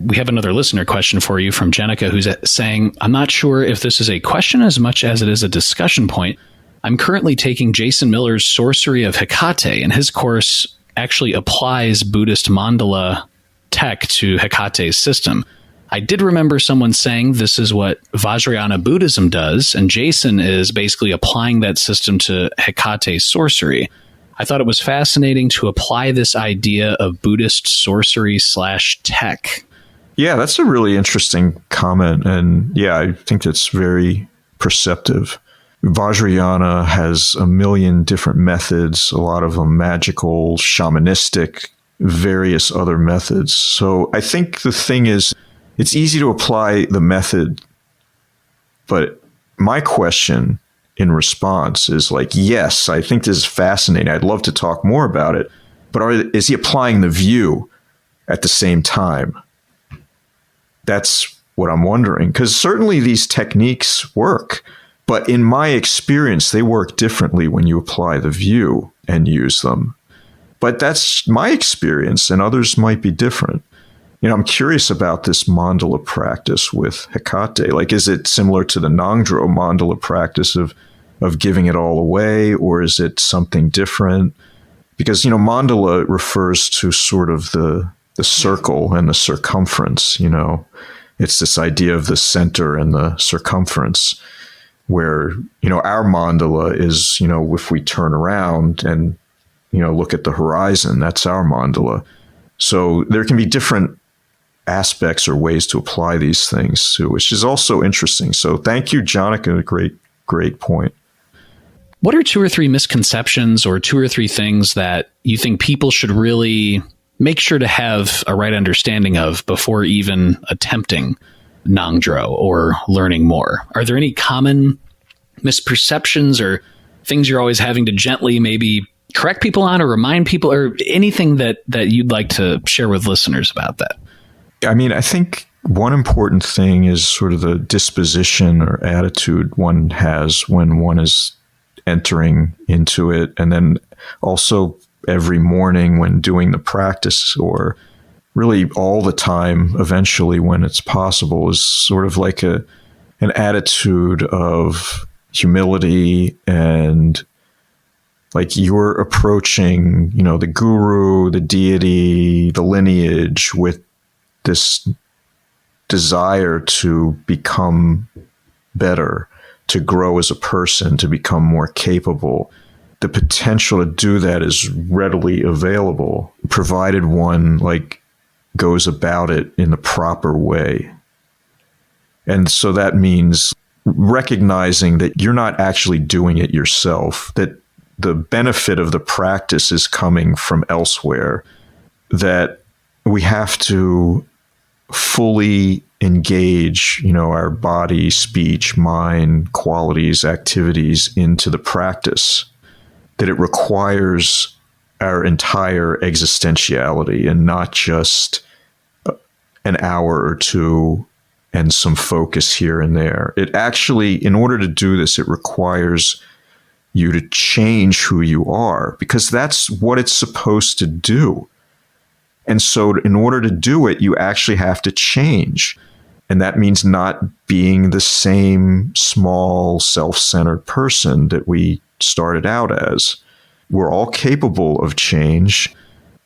We have another listener question for you from Jenica, who's saying, I'm not sure if this is a question as much as it is a discussion point. I'm currently taking Jason Miller's Sorcery of Hecate, and his course actually applies Buddhist mandala tech to Hecate's system. I did remember someone saying this is what Vajrayana Buddhism does, and Jason is basically applying that system to Hecate's sorcery. I thought it was fascinating to apply this idea of Buddhist sorcery / tech. Yeah, that's a really interesting comment. And yeah, I think that's very perceptive. Vajrayana has a million different methods, a lot of them magical, shamanistic, various other methods. So I think the thing is, it's easy to apply the method, but my question in response is like, yes, I think this is fascinating. I'd love to talk more about it, but is he applying the view at the same time? That's what I'm wondering, because certainly these techniques work, but in my experience, they work differently when you apply the view and use them. But that's my experience, and others might be different. You know, I'm curious about this mandala practice with Hecate. Like, is it similar to the Ngondro mandala practice of of giving it all away, or is it something different? Because, mandala refers to sort of the circle and the circumference, It's this idea of the center and the circumference where, our mandala is, if we turn around and, look at the horizon, that's our mandala. So there can be different aspects or ways to apply these things too, which is also interesting. So thank you, Jonica. Great point. What are 2 or 3 misconceptions or 2 or 3 things that you think people should really make sure to have a right understanding of before even attempting Nongdro or learning more? Are there any common misperceptions or things you're always having to gently maybe correct people on or remind people, or anything that you'd like to share with listeners about that? I mean, I think one important thing is sort of the disposition or attitude one has when one is entering into it. And then also every morning when doing the practice, or really all the time eventually when it's possible, is sort of like an attitude of humility, and like you're approaching, the guru, the deity, the lineage with this desire to become better, to grow as a person, to become more capable. The potential to do that is readily available, provided one goes about it in the proper way. And so that means recognizing that you're not actually doing it yourself, that the benefit of the practice is coming from elsewhere, that we have to fully engage, our body, speech, mind, qualities, activities into the practice, that it requires our entire existentiality and not just an hour or 2 and some focus here and there. It actually, in order to do this, it requires you to change who you are, because that's what it's supposed to do. And so in order to do it, you actually have to change. And that means not being the same small, self-centered person that we started out as. We're all capable of change.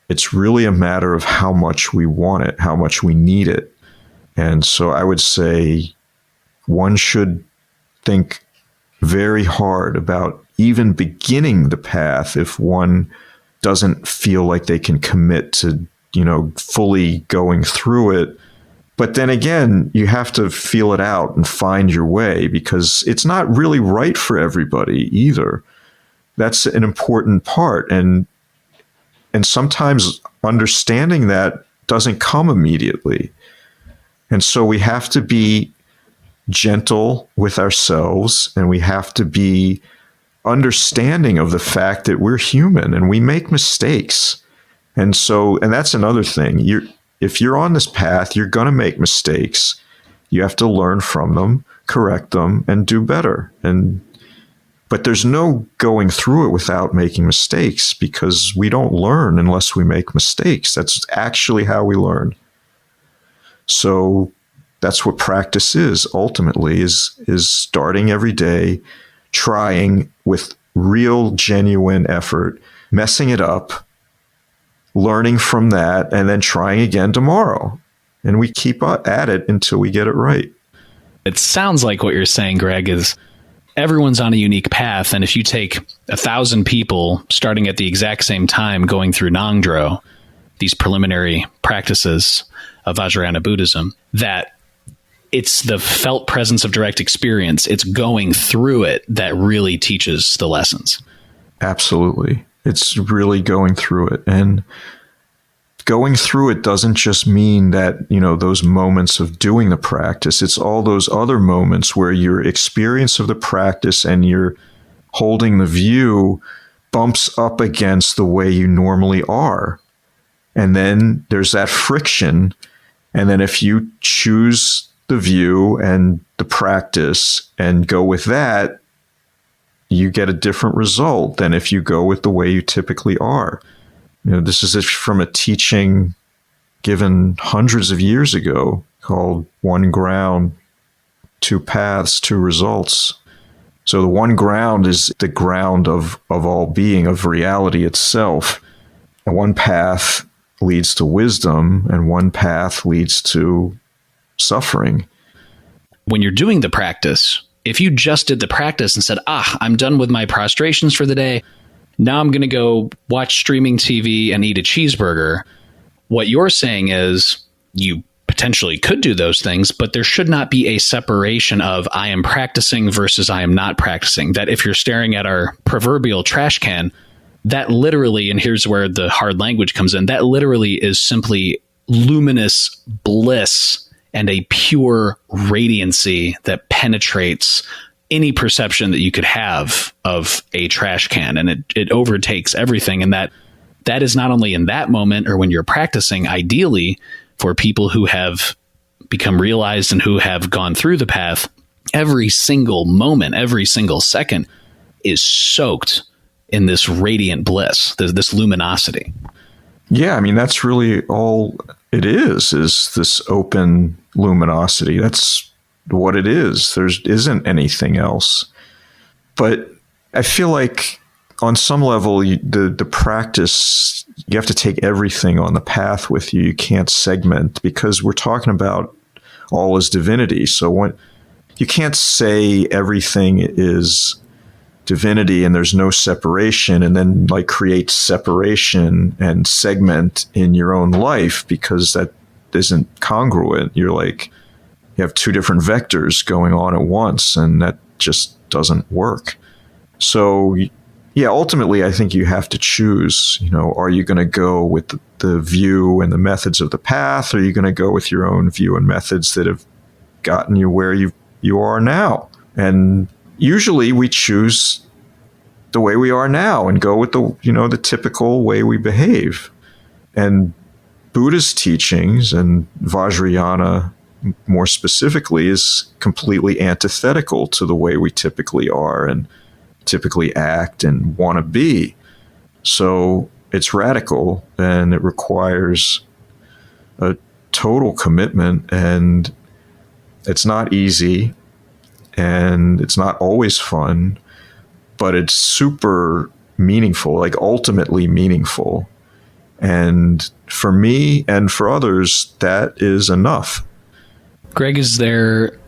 It's really a matter of how much we want it, how much we need it. And so I would say one should think very hard about even beginning the path if one doesn't feel like they can commit to, fully going through it. But then again, you have to feel it out and find your way, because it's not really right for everybody either. That's an important part. And sometimes understanding that doesn't come immediately. And so we have to be gentle with ourselves, and we have to be understanding of the fact that we're human and we make mistakes. And that's another thing. If you're on this path, you're going to make mistakes. You have to learn from them, correct them, and do better. But there's no going through it without making mistakes, because we don't learn unless we make mistakes. That's actually how we learn. So that's what practice is ultimately, is starting every day, trying with real, genuine effort, messing it up, learning from that, and then trying again tomorrow. And we keep at it until we get it right. It sounds like what you're saying, Greg, is everyone's on a unique path. And if you take 1,000 people starting at the exact same time going through Nongdro, these preliminary practices of Vajrayana Buddhism, that it's the felt presence of direct experience, it's going through it that really teaches the lessons. Absolutely. It's really going through it. And going through it doesn't just mean that, those moments of doing the practice. It's all those other moments where your experience of the practice and your holding the view bumps up against the way you normally are. And then there's that friction. And then if you choose the view and the practice and go with that, you get a different result than if you go with the way you typically are. This is from a teaching given hundreds of years ago called One Ground, Two Paths, Two Results. So the one ground is the ground of all being, of reality itself. And one path leads to wisdom, and one path leads to suffering. When you're doing the practice, if you just did the practice and said, I'm done with my prostrations for the day, now I'm going to go watch streaming TV and eat a cheeseburger, what you're saying is you potentially could do those things, but there should not be a separation of I am practicing versus I am not practicing. That if you're staring at our proverbial trash can, that literally, and here's where the hard language comes in, that literally is simply luminous bliss and a pure radiancy that penetrates any perception that you could have of a trash can, and it overtakes everything. And that is not only in that moment or when you're practicing, ideally for people who have become realized and who have gone through the path, every single moment, every single second is soaked in this radiant bliss, this luminosity. Yeah, I mean, that's really all it is this open luminosity. That's what it is. There isn't anything else. But I feel like on some level, the practice, you have to take everything on the path with you. You can't segment, because we're talking about all as divinity. So when you can't say everything is divinity and there's no separation, and then like create separation and segment in your own life, because that isn't congruent. You're like, you have two different vectors going on at once, and that just doesn't work. So yeah, ultimately, I think you have to choose, are you going to go with the view and the methods of the path, or are you going to go with your own view and methods that have gotten you where you are now? And usually we choose the way we are now and go with the typical way we behave. And Buddha's teachings, and Vajrayana more specifically, is completely antithetical to the way we typically are and typically act and want to be. So it's radical, and it requires a total commitment, and it's not easy, and it's not always fun, but it's super meaningful, like ultimately meaningful. And for me and for others, that is enough. Greg, is there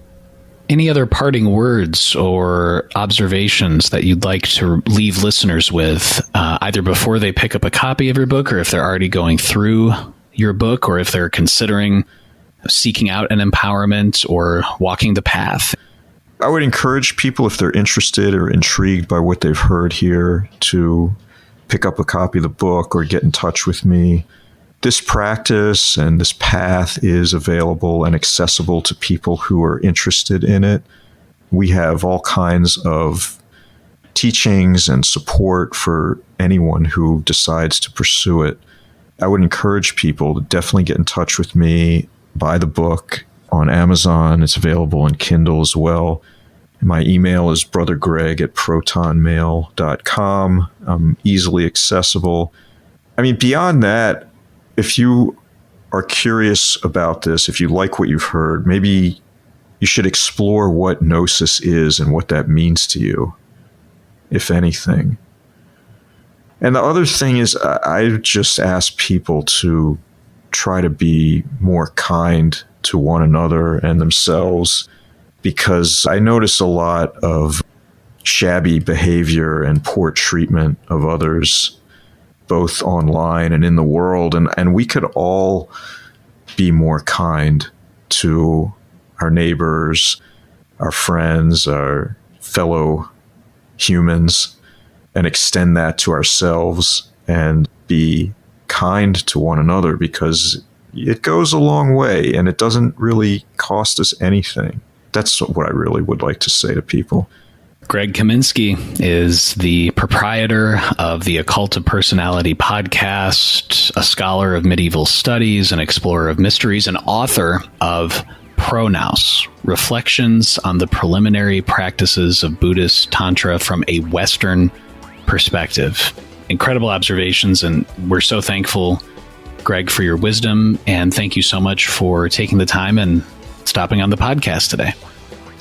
any other parting words or observations that you'd like to leave listeners with, either before they pick up a copy of your book, or if they're already going through your book, or if they're considering seeking out an empowerment or walking the path? I would encourage people, if they're interested or intrigued by what they've heard here, to pick up a copy of the book or get in touch with me. This practice and this path is available and accessible to people who are interested in it. We have all kinds of teachings and support for anyone who decides to pursue it. I would encourage people to definitely get in touch with me, buy the book on Amazon. It's available in Kindle as well. My email is brothergreg@protonmail.com. I'm easily accessible. I mean, beyond that, if you are curious about this, if you like what you've heard, maybe you should explore what gnosis is and what that means to you, if anything. And the other thing is, I just ask people to try to be more kind to one another and themselves, because I notice a lot of shabby behavior and poor treatment of others, both online and in the world. And we could all be more kind to our neighbors, our friends, our fellow humans, and extend that to ourselves and be kind to one another, because it goes a long way and it doesn't really cost us anything. That's what I really would like to say to people. Greg Kaminsky is the proprietor of the Occult of Personality podcast, a scholar of medieval studies, an explorer of mysteries, and author of Pronaos, Reflections on the Preliminary Practices of Buddhist Tantra from a Western Perspective. Incredible observations, and we're so thankful, Greg, for your wisdom, and thank you so much for taking the time and stopping on the podcast today.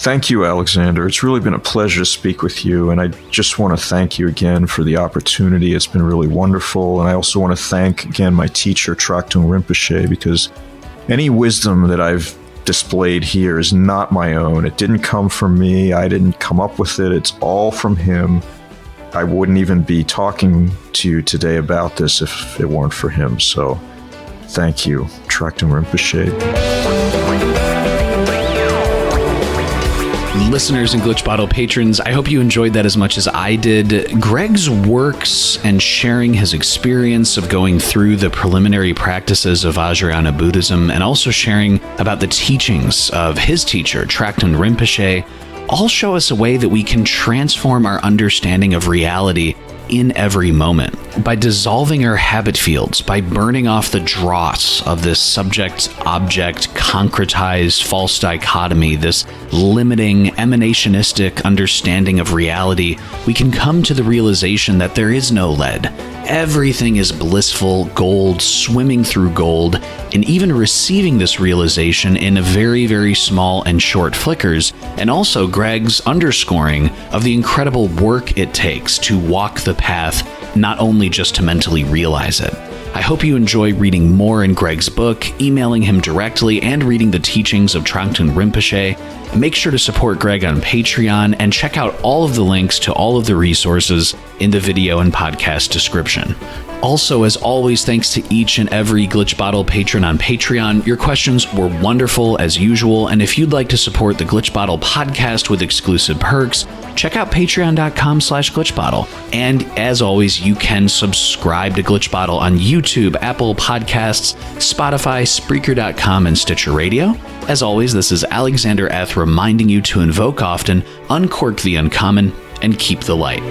Thank you, Alexander. It's really been a pleasure to speak with you, and I just want to thank you again for the opportunity. It's been really wonderful, and I also want to thank, again, my teacher, Tractung Rinpoche, because any wisdom that I've displayed here is not my own. It didn't come from me. I didn't come up with it. It's all from him. I wouldn't even be talking to you today about this if it weren't for him. So thank you, Tractung Rinpoche. Listeners and Glitch Bottle patrons, I hope you enjoyed that as much as I did. Greg's works and sharing his experience of going through the preliminary practices of Vajrayana Buddhism, and also sharing about the teachings of his teacher, Tractung Rinpoche, all show us a way that we can transform our understanding of reality in every moment. By dissolving our habit fields, by burning off the dross of this subject-object concretized false dichotomy, this limiting emanationistic understanding of reality, we can come to the realization that there is no lead. Everything is blissful, gold, swimming through gold, and even receiving this realization in very, very small and short flickers, and also Greg's underscoring of the incredible work it takes to walk the path, not only just to mentally realize it. I hope you enjoy reading more in Greg's book, emailing him directly, and reading the teachings of Tractung Rinpoche. Make sure to support Greg on Patreon and check out all of the links to all of the resources in the video and podcast description. Also, as always, thanks to each and every Glitch Bottle patron on Patreon. Your questions were wonderful as usual, and if you'd like to support the Glitch Bottle podcast with exclusive perks, check out patreon.com/glitchbottle. And as always, you can subscribe to Glitch Bottle on YouTube, Apple Podcasts, Spotify, Spreaker.com, and Stitcher Radio. As always, this is Alexander F. reminding you to invoke often, uncork the uncommon, and keep the light.